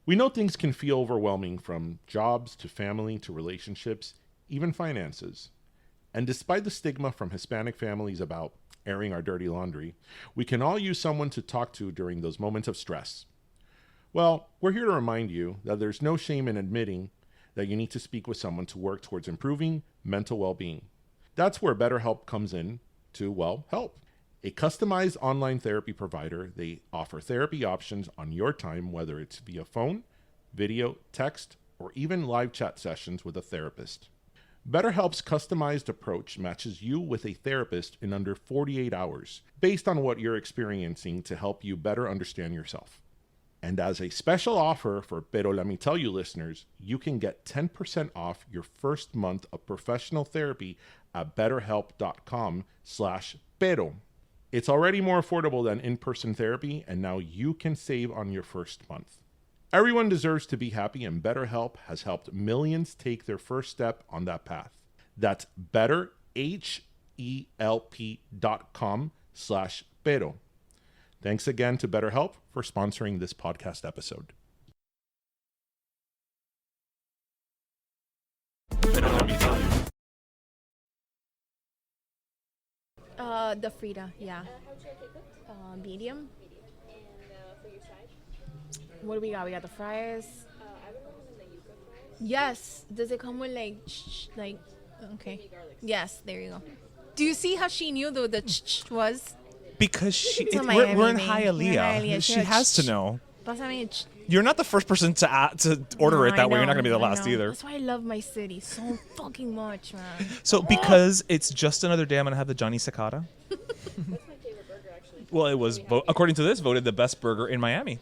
We know things can feel overwhelming, from jobs to family to relationships, even finances. And despite the stigma from Hispanic families about airing our dirty laundry, we can all use someone to talk to during those moments of stress. Well, we're here to remind you that there's no shame in admitting that you need to speak with someone to work towards improving mental well-being. That's where BetterHelp comes in to, well, help. A customized online therapy provider, they offer therapy options on your time, whether it's via phone, video, text, or even live chat sessions with a therapist. BetterHelp's customized approach matches you with a therapist in under 48 hours, based on what you're experiencing, to help you better understand yourself. And as a special offer for Pero Let Me Tell You listeners, you can get 10% off your first month of professional therapy at betterhelp.com/pero. It's already more affordable than in-person therapy, and now you can save on your first month. Everyone deserves to be happy, and BetterHelp has helped millions take their first step on that path. That's betterhelp.com/pero. Thanks again to BetterHelp for sponsoring this podcast episode. The Frida, yeah. Medium. What do we got? We got the fries. Yes. Does it come with like? Okay. Yes. There you go. Do you see how she knew the was? Because It's a we're Miami in thing. We're in Hialeah. Hialeah. She has to know. Pásame You're not the first person to order it that way. You're not going to be the last either. That's why I love my city so fucking much, man. So because it's just another day, I'm going to have the Johnny Cicada. That's my favorite burger, actually. Well, it was, according to this, voted the best burger in Miami.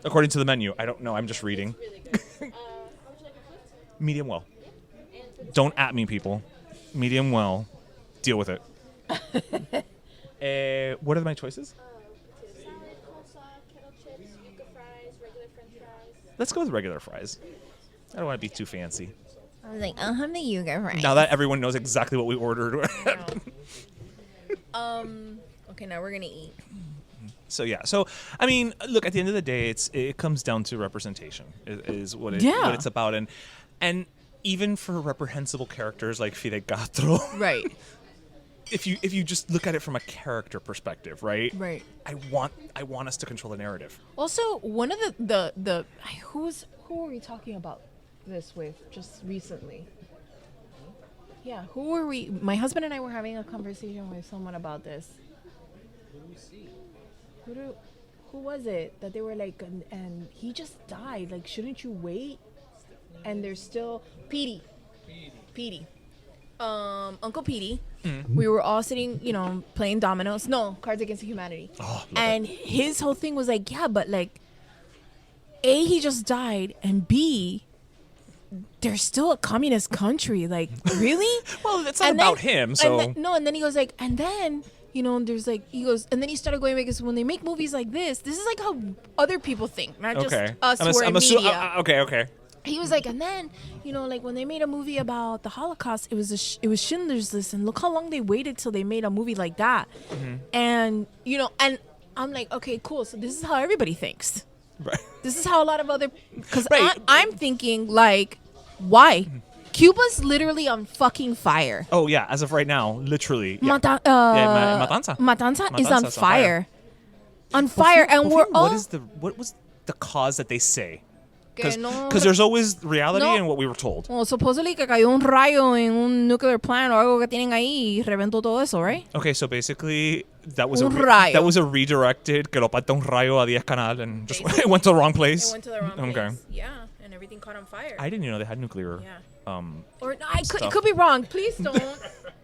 According to the menu. I don't know. I'm just reading. Really good. How would you like it cooked? Medium well. Yeah. And Don't at me, people. Medium well. Deal with it. What are my choices? potato salad, coleslaw, kettle chips, yuca fries, regular French fries. Let's go with regular fries. I don't want to be too fancy. I was like, I'll have the yuca fries. Now that everyone knows exactly what we ordered. Okay, now we're gonna eat. So yeah. So I mean, look. At the end of the day, it comes down to representation. Is what it's about, and even for reprehensible characters like Fidel Castro, Right. if you just look at it from a character perspective, right? Right. I want us to control the narrative. Also, one of the who were we talking about this with just recently? Yeah, who were we? My husband and I were having a conversation with someone about this. Who was it that they were like, and he just died. Like, shouldn't you wait? And there's still Petey. Uncle Petey. We were all sitting, playing dominoes. No, Cards Against Humanity. Oh, and his whole thing was like, yeah, but like, A, he just died, and B, there's still a communist country. Like, really? Well, it's not about him. So and then he goes like, and then there's like, he goes, and then he started going because when they make movies like this is like how other people think, not just us who are in media. Okay. He was like, and then, like when they made a movie about the Holocaust, it was Schindler's List, and look how long they waited till they made a movie like that. Mm-hmm. And, and I'm like, okay, cool. So this is how everybody thinks. Right. This is how a lot of other, because Right. I'm thinking like, why? Cuba's literally on fucking fire. Oh yeah, as of right now, literally. Yeah. Matanza is Matanza's on fire. On fire, and we're all. What was the cause that they say? Que no- Because there's always reality No. and what we were told. Well, supposedly que cayó un rayo en un nuclear plant o algo que tienen ahí y reventó todo eso, right? Okay, so basically that was Un rayo. a redirected que lo pató un rayo a 10 canal and just it went to the wrong place. It went to the wrong Okay. place. Yeah, and everything caught on fire. I didn't even know they had nuclear. Yeah. Um, Or no, it stuff. could be wrong. Please don't.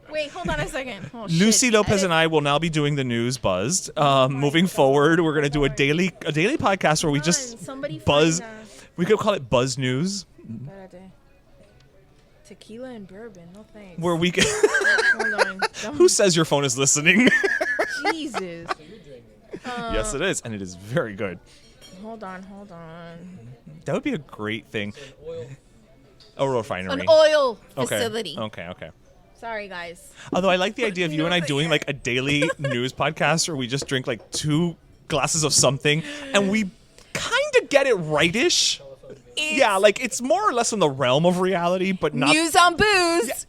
Wait, hold on a second. Oh, Lucy shit. Lopez and I will now be doing the news buzzed. Moving forward, we're gonna do a daily podcast where we just Somebody buzz. find We could call it Buzz News, Espérate. Tequila and bourbon. No thanks. where we can. Hold on. Who says your phone is listening? Jesus. Yes, it is, and it is very good. Hold on. That would be a great thing. A refinery. An oil Okay. facility. Okay. Sorry, guys. Although I like the idea of you and I No, doing yeah. like a daily news podcast where we just drink like 2 glasses of something and we kind of get it rightish. Yeah, like it's more or less in the realm of reality, but not. News on booze.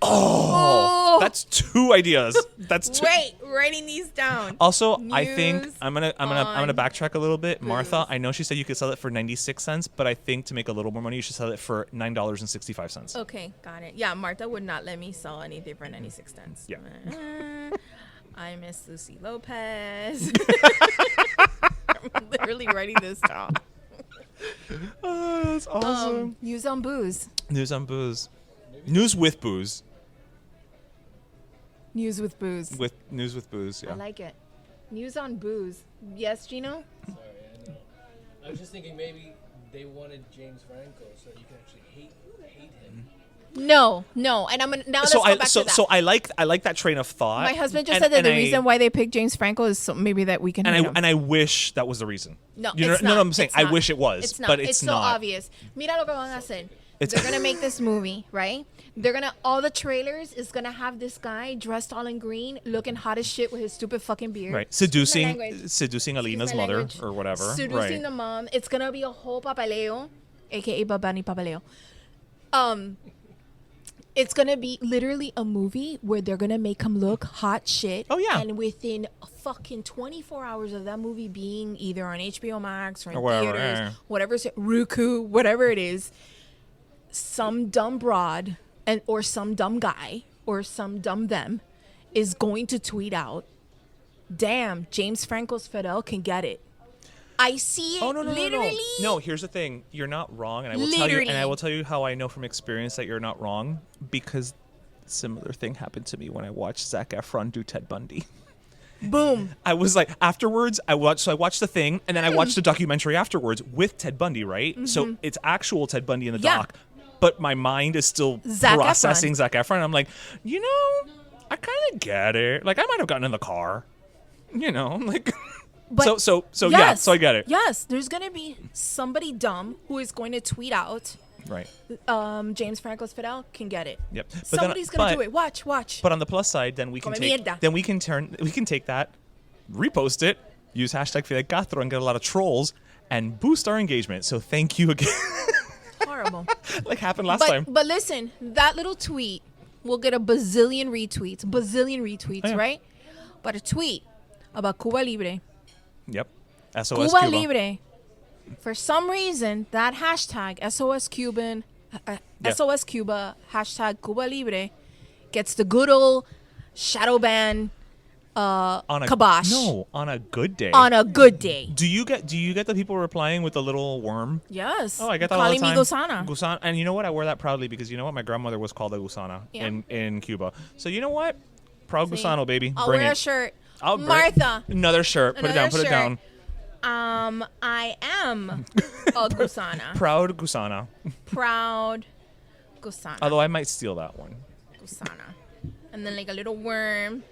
Oh, that's 2 ideas. That's 2. Wait, writing these down. Also, I think News I'm gonna on backtrack a little bit. Martha, booze. I know she said you could sell it for 96 cents, but I think to make a little more money, you should sell it for $9.65. Okay, got it. Yeah, Martha would not let me sell anything for 96 cents. Yeah. I miss Lucy Lopez. I'm literally writing this down. Oh, that's awesome. News on booze. News on booze. News with booze. News with booze. With news with booze. Yeah. I like it. News on booze. Yes, Gino? Sorry, I know. I was just thinking maybe they wanted James Franco so you can actually hate him. No. And I'm gonna now let's go back to that. So I like that train of thought. My husband just said that the reason why they picked James Franco is so maybe that we can hate him. and I wish that was the reason. No, you know, it's not. No, I'm saying It's I not. wish it was, It's not. but it's so not. obvious. Mira lo que van a hacer. It's- They're gonna make this movie, right? They're gonna all the trailers is gonna have this guy dressed all in green, looking hot as shit with his stupid fucking beard. Right, Excuse my seducing language. Alina's Excuse my mother language. or whatever. Seducing Right. the mom. It's gonna be a whole papaleo, aka Babani papaleo. It's gonna be literally a movie where they're gonna make him look hot shit. Oh, yeah. And within fucking 24 hours of that movie being either on HBO Max or in Or wherever, theaters, yeah. whatever's Roku, whatever it is, some dumb broad or some dumb guy or some dumb them is going to tweet out, "Damn, James Franco's Fidel can get it." I see it Oh no literally. No, here's the thing. You're not wrong, and I will tell you. Literally. And I will tell you how I know from experience that you're not wrong, because similar thing happened to me when I watched Zac Efron do Ted Bundy. Boom. I was like, afterwards, I watched the thing, and then I watched the documentary afterwards with Ted Bundy, right? So it's actual Ted Bundy in the Yeah. doc, but my mind is still Zac processing Efron. Zac Efron. I'm like, I kind of get it. Like, I might have gotten in the car, like. But So yes, so I get it. Yes, there's gonna be somebody dumb who is going to tweet out, Right. James Franco's Fidel can get it. Yep. But Somebody's gonna do it. Watch. But on the plus side, then we can Come take mierda. we can take that, repost it, use hashtag Fidel Castro, and get a lot of trolls and boost our engagement. So thank you again. Horrible. Like happened last time. But listen, that little tweet will get a bazillion retweets, Oh, yeah. right? But a tweet about Cuba Libre. Yep. SOS Cuba Cuba. Libre. For some reason, that hashtag SOS Cuban, SOS Cuba, hashtag Cuba Libre, gets the good old shadow ban kibosh. No, on a good day. On a good day. Do you get the people replying with the little worm? Yes. Oh, I get that all the Calling time. me Gusana. Gusana. And you know what? I wear that proudly because you know what? My grandmother was called a gusana Yeah. in Cuba. So you know what? Proud See, gusano, baby. I'll Bring wear it. a shirt. I'll bring- Martha. Another shirt. Put it down. Another Put it down. I am a Gusana. Proud gusana. Proud Gusana. Although I might steal that one. Gusana. And then like a little worm.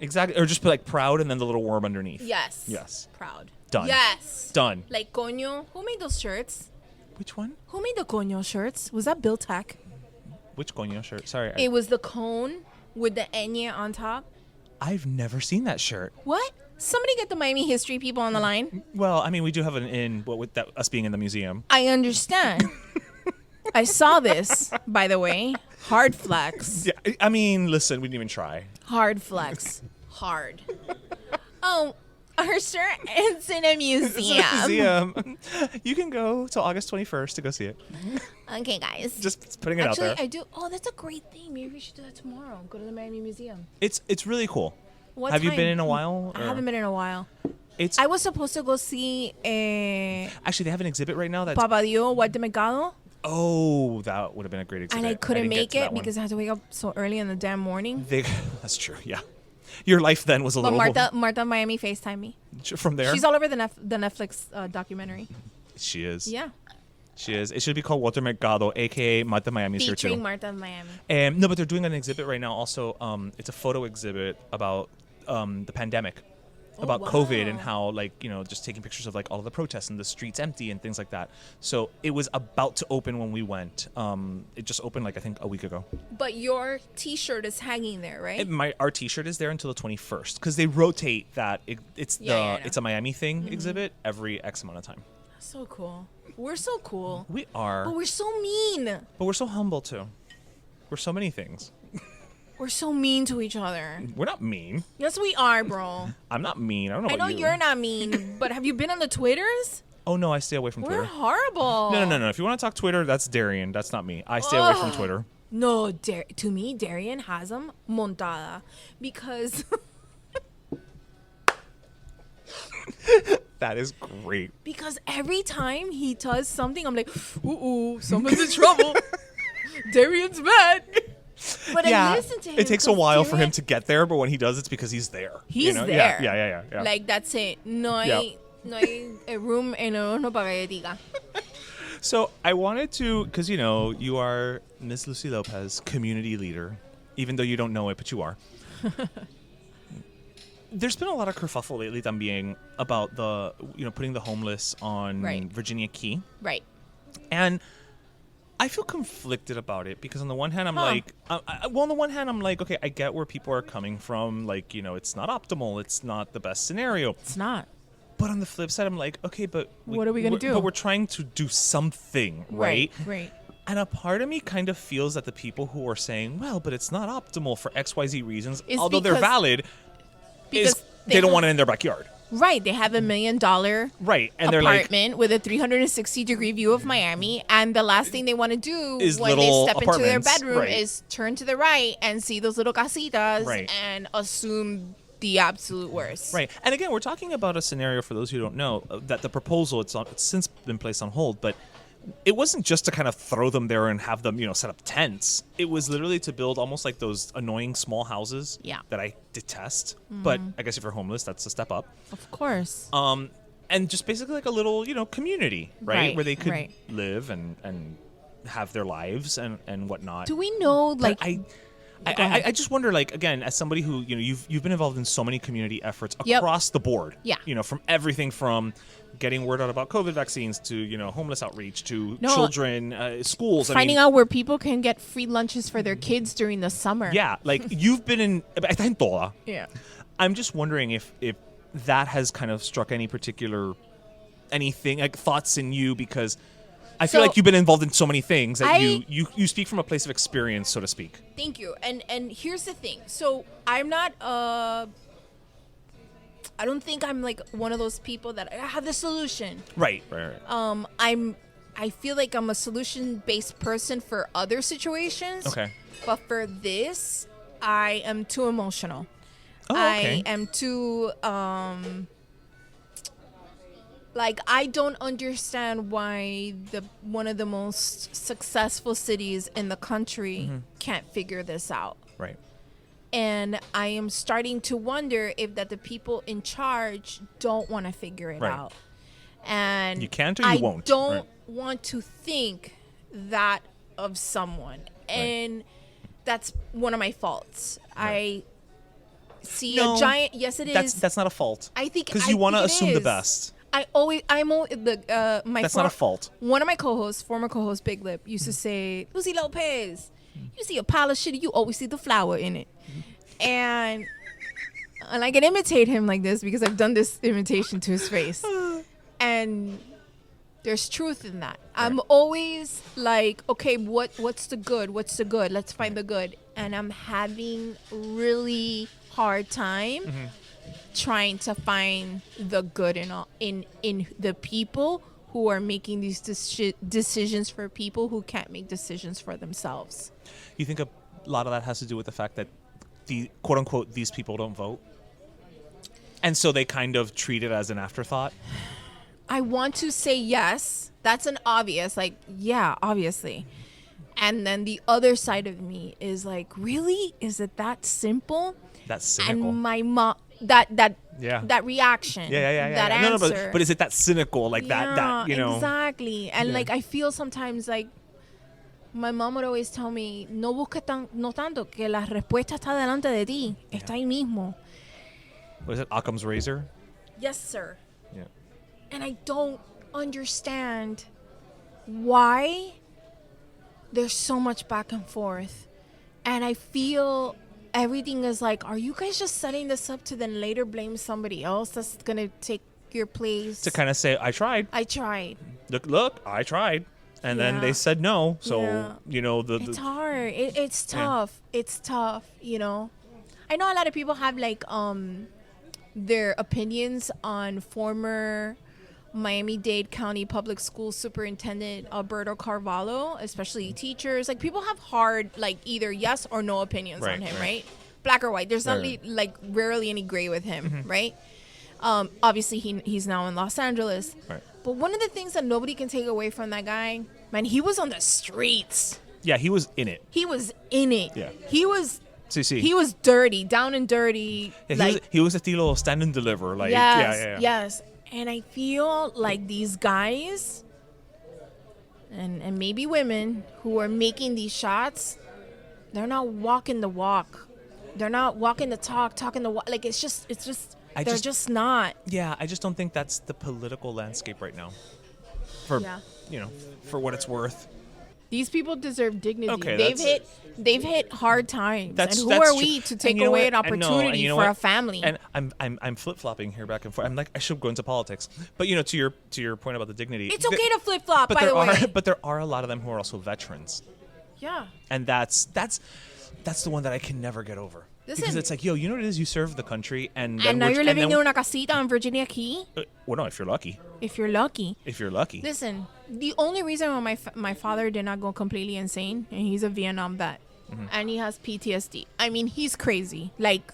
Exactly. Or just put like proud and then the little worm underneath. Yes. Yes. Proud. Done. Yes. Done. Like coño. Who made those shirts? Which one? Who made the coño shirts? Was that Bill Tech? Which coño shirt? Sorry. It was the cone with the ñ on top. I've never seen that shirt. What? Somebody get the Miami history people on the line. Well, I mean, we do have an in, what with that us being in the museum. I understand. I saw this, by the way. Hard flex. Yeah, I mean, listen, we didn't even try. Hard flex. Hard. Oh, our shirt is in a museum. Museum. You can go till August 21st to go see it. Okay, guys. Just putting it Actually, out there. I do. Oh, that's a great thing. Maybe we should do that tomorrow. Go to the Miami Museum. It's really cool. What Have you time? been in a while? I or- haven't been in a while. It's I was supposed to go see actually they have an exhibit right now that's Papadio White de Mercado, oh, that would have been a great exhibit. and I couldn't didn't get make to that it one. because I had to wake up so early in the damn morning. That's true. Yeah, your life then was a But little Martha Miami FaceTime me. from there. She's all over the Netflix documentary. She is. Yeah, She is. It should be called Walter Mercado, aka Martha Miami here featuring too. Martha Miami. No, but they're doing an exhibit right now. Also, it's a photo exhibit about the pandemic, about wow. COVID and how just taking pictures of like all of the protests and the streets empty and things like that. So it was about to open when we went. It just opened like I think a week ago. But your T-shirt is hanging there, right? Our T-shirt is there until the 21st because they rotate that. It's Yeah. it's a Miami thing exhibit every X amount of time. So cool. We're so cool. We are, But we're so mean. but we're so humble too. We're so many things. We're so mean to each other. We're not mean. Yes, we are, bro. I'm not mean. I don't know. I know about you. you're not mean, but have you been on the Twitters? Oh no, I stay away from We're Twitter. horrible. No. If you want to talk Twitter, that's Darian. That's not me. I stay away from Twitter. No, to me, Darian has them montada because That is great. because every time he does something, I'm like, ooh, someone's in trouble. Darian's mad. But I listen to him. It takes a 'cause while for him Darian- to get there, but when he does, it's because he's there. He's Yeah, there. Yeah. Like that's it. No hay a room en el horno para galletica. So I wanted to, because you are Miss Lucy Lopez, community leader, even though you don't know it, but you are. There's been a lot of kerfuffle lately también about the, putting the homeless on Right. Virginia Key. Right. And I feel conflicted about it because on the one hand, I'm Huh. like, on the one hand, I'm like, okay, I get where people are coming from. Like, it's not optimal. It's not the best scenario. It's not. But on the flip side, I'm like, okay, but What are we gonna we're- do? But we're trying to do something, right? Right. And a part of me kind of feels that the people who are saying, well, but it's not optimal for XYZ reasons, It's although they're because- valid, because is they they don't have- want it in their backyard. Right. They have $1 million Right. And they're like, apartment with a 360-degree view of Miami, and the last thing they want to do Is when they little step into their apartments, bedroom right. is turn to the right and see those little casitas Right. and assume the absolute worst. right. And again, we're talking about a scenario, for those who don't know, that the proposal, it's since been placed on hold, but it wasn't just to kind of throw them there and have them, set up tents. It was literally to build almost like those annoying small houses Yeah. that I detest. But I guess if you're homeless, that's a step up. Of course. And just basically like a little, community, right? Right, Where they could right. live and have their lives and whatnot. Do we know, But like, I just wonder, like, again, as somebody who, you know, you've been involved in so many community efforts Yep. across the board. Yeah. You know, from everything from getting word out about COVID vaccines to, you know, homeless outreach to No. children, schools. Finding out where people can get free lunches for their kids during the summer. Yeah, like you've been in. Yeah. I'm just wondering if that has kind of struck any particular anything, like thoughts in you, because I feel So- like you've been involved in so many things that I- you speak from a place of experience, so to speak. Thank you. And here's the thing. So I'm not I don't think I'm like one of those people that I have the solution. Right. I feel like I'm a solution-based person for other situations. Okay. But for this, I am too emotional. Oh, okay. I am too like I don't understand why one of the most successful cities in the country can't figure this out. Right. And I am starting to wonder if that the people in charge don't want to figure it Right. out. And You can't or you I won't, don't right. want to think that of someone. And that's one of my faults. I see No, a giant. Yes, it is. That's not a fault. I think because you want to assume the best. My That's not a fault. One of my co-hosts, former co-host Big Lip, used to say, Lucy Lopez, you see a pile of shit, you always see the flower in it. And I can imitate him like this because I've done this imitation to his face. And there's truth in that. I'm always like, okay, what's the good? What's the good? Let's find the good. And I'm having really hard time trying to find the good in the people who are making these decisions for people who can't make decisions for themselves. You think a lot of that has to do with the fact that the quote unquote these people don't vote, and so they kind of treat it as an afterthought? I want to say yes. That's an obvious, like, yeah, obviously. And then the other side of me is like, really? Is it that simple? That's cynical. And my mom, that Yeah. that reaction, Yeah. that No, answer. but is it that cynical, like that you know? Exactly. And Yeah. like I feel sometimes like my mom would always tell me, no tanto que la respuesta está delante de ti, está ahí mismo. Was it Occam's razor? Yes, sir. Yeah. And I don't understand why there's so much back and forth. And I feel everything is like, are you guys just setting this up to then later blame somebody else that's going to take your place? To kind of say, I tried. I tried. Look, I tried. And then Yeah. they said no. So, Yeah. you know, It's hard. It's tough. It's tough, you know. I know a lot of people have like their opinions on former Miami-Dade County Public School Superintendent Alberto Carvalho, especially teachers. Like people have hard, like either yes or no opinions Right, on him, right. right? Black or white. There's not Right. like rarely any gray with him, right? Obviously he's now in Los Angeles. Right. But one of the things that nobody can take away from that guy, man, he was on the streets. Yeah, he was in it. He was in it. Yeah. He was Sí. he was dirty, down and dirty. Yeah, he was estilo stand and deliver. Like, yes, yeah. yes. And I feel like these guys and maybe women who are making these shots, they're not walking the walk. They're not walking the talk, talking the walk. Like it's just they're just not. Yeah, I just don't think that's the political landscape right now. For Yeah. you know, for what it's worth. These people deserve dignity. Okay, they've hit hard times. That's and who that's are true. we to And take you know away what? an And no, opportunity you know for what? a family? And I'm flip flopping here back and forth. I'm like, I should go into politics. But you know, to your point about the dignity. It's okay to flip flop, but by there the way. but there are a lot of them who are also veterans. Yeah. And that's the one that I can never get over. Because Listen. it's like, yo, you know what it is? You serve the country, and then And now we're- you're living then- in una casita in Virginia Key, well, no, if you're lucky. if you're lucky. If you're lucky. Listen, the only reason why my father did not go completely insane, and he's a Vietnam vet, Mm-hmm. and he has PTSD. I mean, he's crazy. Like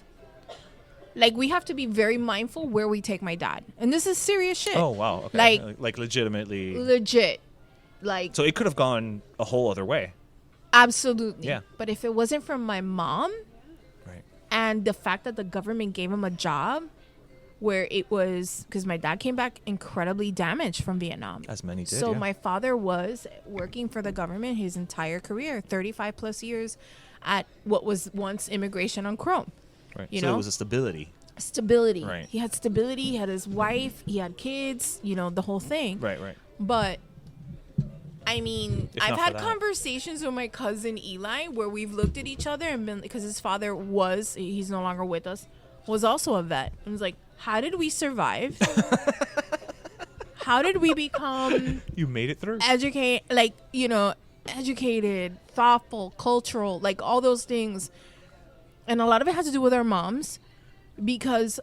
we have to be very mindful where we take my dad, and this is serious shit. Oh wow. Okay. Like legitimately. legit, like So it could have gone a whole other way. absolutely. Yeah. But if it wasn't for my mom Right. and the fact that the government gave him a job, where it was because my dad came back incredibly damaged from Vietnam. As many did. So yeah. my father was working for the government his entire career, 35 plus years at what was once immigration on Chrome. Right. You So know? it was a stability. Stability. Right. He had stability. He had his wife. He had kids. You know, the whole thing. Right. But I mean, If I've not for had that. conversations with my cousin Eli where we've looked at each other and been, because his father he's no longer with us, was also a vet. And was like, how did we survive? How did we become You made it through. educated, thoughtful, cultural, like all those things. And a lot of it has to do with our moms, because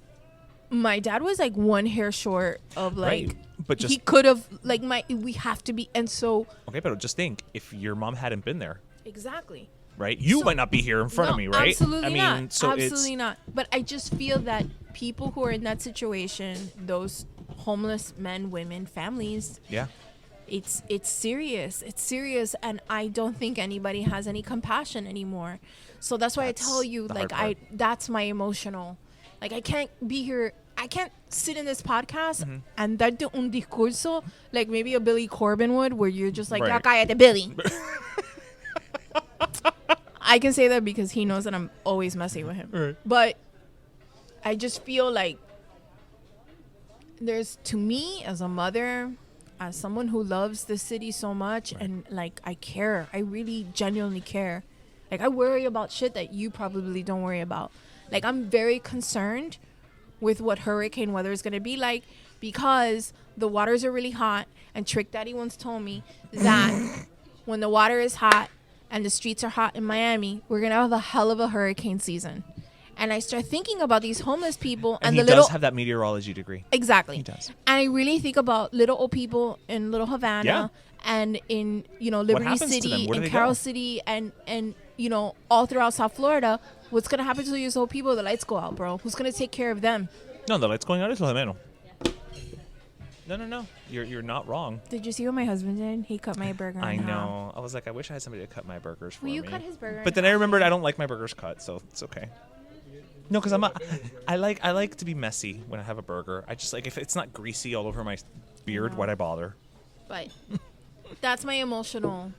my dad was like one hair short of like, Right. But just he could have like we have to be, and so okay. But just think, if your mom hadn't been there, exactly. right? You So- might not be here in front of No, me, right? Absolutely I mean, not. so Absolutely it's not. But I just feel that people who are in that situation, those homeless men, women, families, yeah. it's serious. It's serious, and I don't think anybody has any compassion anymore. So that's why That's I tell you, the like, hard part. that's my emotional. Like, I can't be here. I can't sit in this podcast Mm-hmm. and darte un discurso like maybe a Billy Corbin would, where you're just like, Right. "Ya cállate, Billy." I can say that because he knows that I'm always messing with him. Right. But I just feel like there's, to me as a mother, as someone who loves the city so much, and like I care, I really genuinely care. Like I worry about shit that you probably don't worry about. Like I'm very concerned with what hurricane weather is going to be like, because the waters are really hot, and Trick Daddy once told me that when the water is hot and the streets are hot in Miami, we're going to have a hell of a hurricane season. And I start thinking about these homeless people And and he the little does have that meteorology degree. exactly. He does. And I really think about little old people in Little Havana Yeah. and in, Liberty happens to them? City Where do and they Carroll go? City and all throughout South Florida. What's going to happen to these old people? The lights go out, bro. Who's going to take care of them? No, the light's going out. It's Lo No. You're not wrong. Did you see what my husband did? He cut my burger I in half. know. I was like, I wish I had somebody to cut my burgers for Will me. you cut his burger? But then I remembered I don't like my burgers cut, so it's okay. No, because I like to be messy when I have a burger. I just like, if it's not greasy all over my beard, why'd I bother? But that's my emotional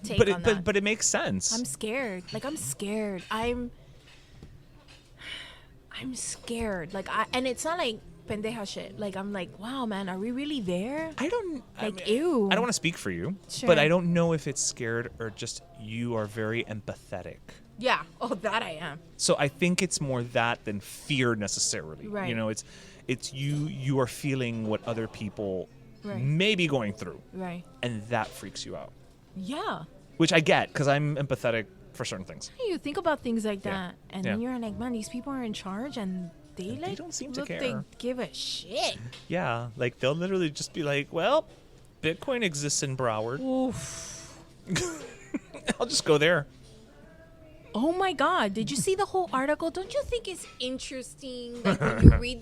take But on that. but it makes sense. I'm scared. Like I'm scared. I'm scared. Like and it's not like pendeja shit. Like I'm like, wow, man, are we really there? I don't Like, ew. I don't want to speak for you, Sure. but I don't know if it's scared or just you are very empathetic. Yeah. Oh, that I am. So I think it's more that than fear necessarily. Right. You know, it's you are feeling what other people Right. may be going through, Right. and that freaks you out. Yeah. Which I get, because I'm empathetic for certain things. You think about things like Yeah. that, and Yeah. then you're like, man, these people are in charge, and they like don't seem to look, care. They give a shit. Yeah, like they'll literally just be like, well, Bitcoin exists in Broward. Oof. I'll just go there. Oh my God! Did you see the whole article? Don't you think it's interesting? Like when you read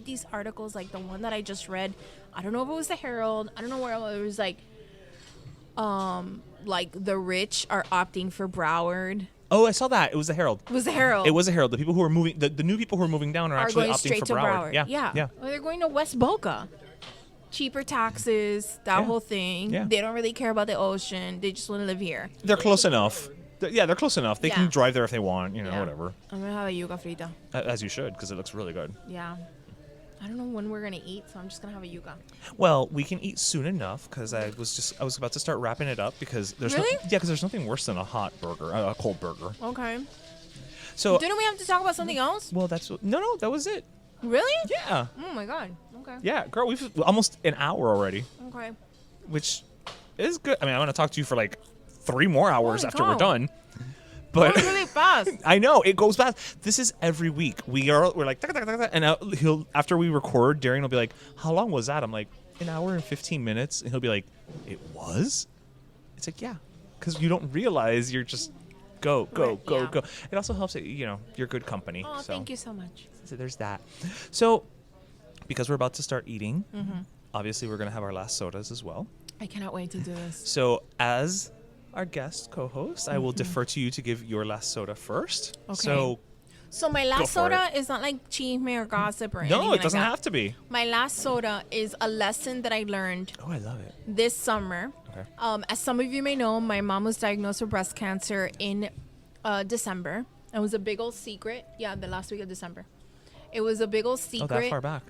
these articles, like the one that I just read. I don't know if it was the Herald. I don't know where it was. Like the rich are opting for Broward. Oh, I saw that. It was the Herald. It was the Herald. It was the Herald. The people who are moving, the new people who are moving down are are actually going opting straight for to Broward. Yeah. Well, they're going to West Boca. Cheaper taxes, that Yeah. whole thing. Yeah. They don't really care about the ocean. They just want to live here. They're close enough. They're close enough. They Yeah. can drive there if they want, Yeah. whatever. I'm gonna have a yuca frita. As you should, because it looks really good. Yeah. I don't know when we're gonna eat, so I'm just gonna have a yuca. Well, we can eat soon enough, because I was about to start wrapping it up, because there's Really? because there's nothing worse than a hot burger, a cold burger. Okay. So Didn't we have to talk about something else? well, no, that was it. Really? Yeah, Oh my God. Okay. yeah, girl, we've almost an hour already, Okay. which is good. I mean, I'm gonna talk to you for like 3 more hours Holy after cow. we're done. But Going really fast. I know it goes fast. This is every week. We're like, "Tak, tak, tak, tak," and he'll after we record, Darian will be like, "How long was that?" I'm like, "An hour and 15 minutes," and he'll be like, "It was?" It's like, yeah, because you don't realize you're just go. Right, yeah. Go. It also helps that you're good company. Oh, so. thank you so much. So there's that. So because we're about to start eating, Mm-hmm. obviously we're gonna have our last sodas as well. I cannot wait to do this. So as our guest co-host, I will defer to you to give your last soda first. Okay. So So my Go last for soda is not like chisme or gossip or anything no, like it doesn't that. have to be. My last soda is a lesson that I learned Oh, I love it. this summer As some of you may know, my mom was diagnosed with breast cancer in December. It was a big old secret. Yeah, the last week of December. It was a big old secret. Oh, that far back.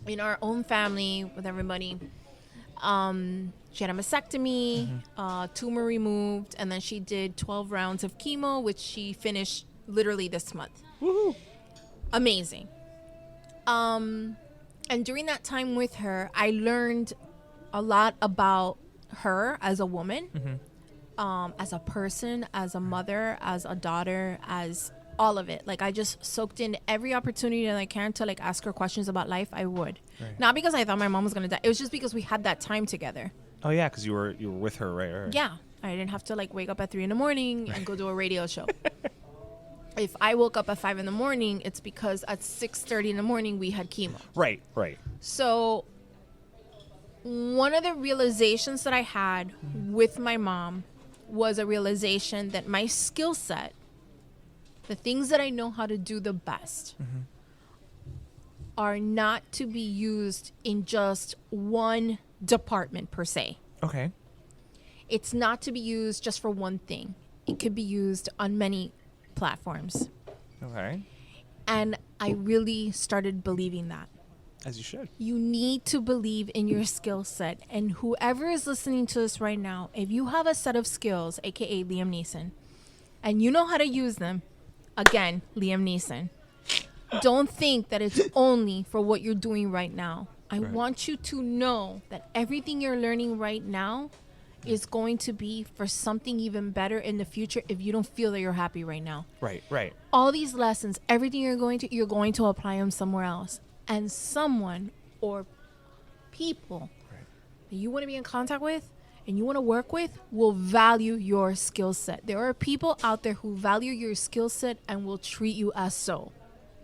In our own family with everybody. She had a mastectomy, tumor removed, and then she did 12 rounds of chemo, which she finished literally this month. Woohoo! Amazing. And during that time with her, I learned a lot about her as a woman, as a person, as a mother, as a daughter, as all of it. Like, I just soaked in every opportunity that I can to like ask her questions about life. I would. Not because I thought my mom was gonna die. It was just because we had that time together. Oh yeah, because you were with her, right? Yeah, I didn't have to like wake up at 3 a.m. and go do a radio show. If I woke up at 5 a.m, it's because at 6:30 a.m. we had chemo. Right. So one of the realizations that I had with my mom was a realization that my skill set, the things that I know how to do the best, are not to be used in just one department per se. Okay. It's not to be used just for one thing. It could be used on many platforms. Okay. And I really started believing that. As you should. You need to believe in your skill set. And whoever is listening to this right now, if you have a set of skills, aka Liam Neeson, and you know how to use them, again, Liam Neeson, don't think that it's only for what you're doing right now. I want you to know that everything you're learning right now is going to be for something even better in the future if you don't feel that you're happy right now. Right. All these lessons, everything you're going to apply them somewhere else. And someone or people that you want to be in contact with and you want to work with will value your skill set. There are people out there who value your skill set and will treat you as so.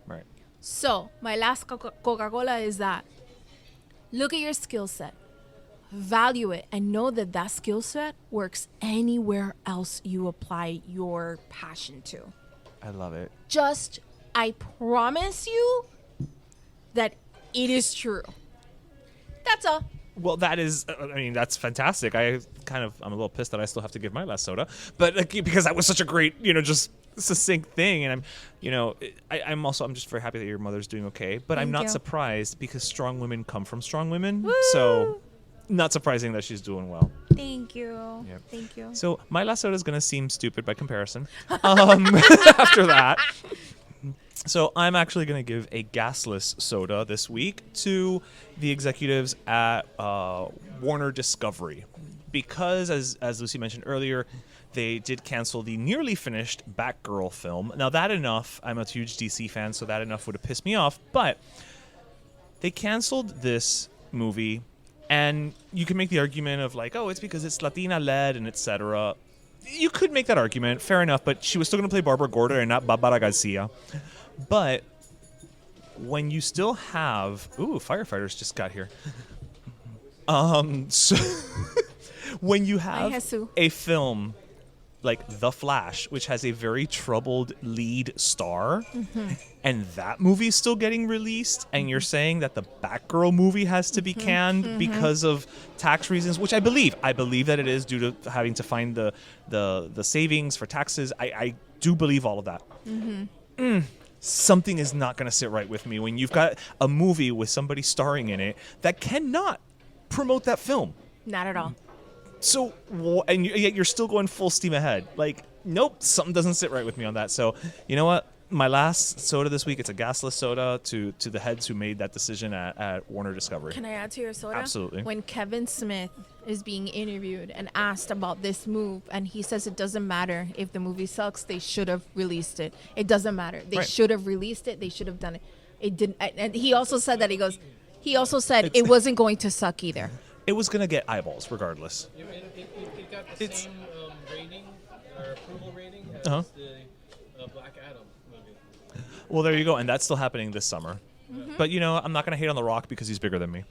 Right. So, my last Coca-Cola is that look at your skill set, value it, and know that that skill set works anywhere else you apply your passion to. I love it. I promise you that it is true. That's all. Well, that is, that's fantastic. I'm a little pissed that I still have to give my last soda, but because that was such a great, just succinct thing. And I'm just very happy that your mother's doing okay, but I'm not surprised because strong women come from strong women. Woo! So not surprising that she's doing well. Thank you. Yep. Thank you. So my last soda is going to seem stupid by comparison. After that. So I'm actually going to give a gasless soda this week to the executives at Warner Discovery because, as Lucy mentioned earlier, they did cancel the nearly finished Batgirl film. Now, that enough, I'm a huge DC fan, so that enough would have pissed me off, but they canceled this movie, and you can make the argument of like, oh, it's because it's Latina-led and etc. You could make that argument, fair enough, but she was still going to play Barbara Gordon and not Barbara Garcia. But when you still have... Ooh, firefighters just got here. So when you have a film like The Flash, which has a very troubled lead star, and that movie's still getting released, and you're saying that the Batgirl movie has to be canned because of tax reasons, which I believe that it is due to having to find the savings for taxes. I do believe all of that. Something is not going to sit right with me when you've got a movie with somebody starring in it that cannot promote that film. Not at all. So, and yet you're still going full steam ahead. Like, nope, something doesn't sit right with me on that. So, you know what? My last soda this week, it's a gasless soda to the heads who made that decision at Warner Discovery. Can I add to your soda? Absolutely. When Kevin Smith is being interviewed and asked about this move, and he says it doesn't matter if the movie sucks, they should have released it. It doesn't matter. They should have released it. They should have done it. It didn't. And he also said that he also said it wasn't going to suck either. It was going to get eyeballs regardless. It got the same rating or approval rating as the Black Adam movie. Well, there you go. And that's still happening this summer. But, I'm not going to hate on The Rock because he's bigger than me.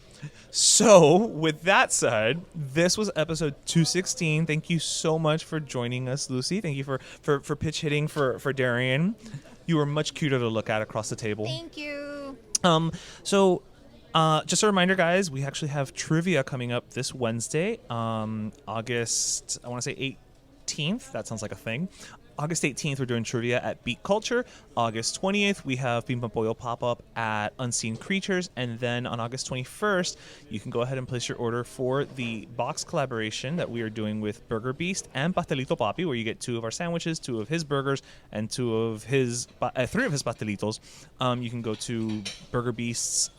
So, with that said, this was episode 216. Thank you so much for joining us, Lucy. Thank you for pitch hitting for Darian. You were much cuter to look at across the table. Thank you. So, Just a reminder, guys, we actually have trivia coming up this Wednesday, August, I want to say 18th. That sounds like a thing. August 18th, we're doing trivia at Beat Culture. August 20th, we have Pimpa Pollo pop-up at Unseen Creatures. And then on August 21st, you can go ahead and place your order for the box collaboration that we are doing with Burger Beast and Pastelito Papi, where you get 2 of our sandwiches, 2 of his burgers, and 3 of his pastelitos. You can go to Burger Beast's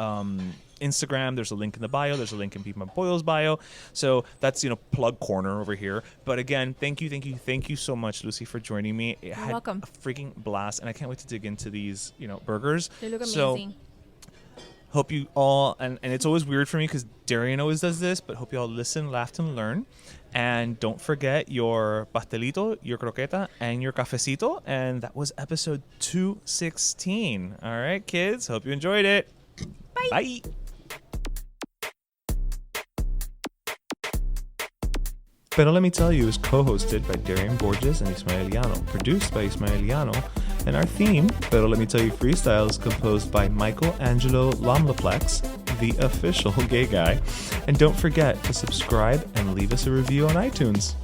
Instagram. There's a link in the bio. There's a link in Pimpa Pollo's bio. So that's, plug corner over here. But again, thank you so much, Lucy, for joining me. You're welcome. A freaking blast, and I can't wait to dig into these, burgers. They look So, amazing. hope you all, and it's always weird for me because Darian always does this, but hope you all listen, laughed, and learn. And don't forget your pastelito, your croqueta, and your cafecito. And that was episode 216. All right, kids. Hope you enjoyed it. Bye. Bye. Pero Let Me Tell You is co-hosted by Darian Borges and Ismaeliano, produced by Ismaeliano, and our theme, Pero Let Me Tell You Freestyle, is composed by Michael Angelo Lomlaplex, the official gay guy. And don't forget to subscribe and leave us a review on iTunes.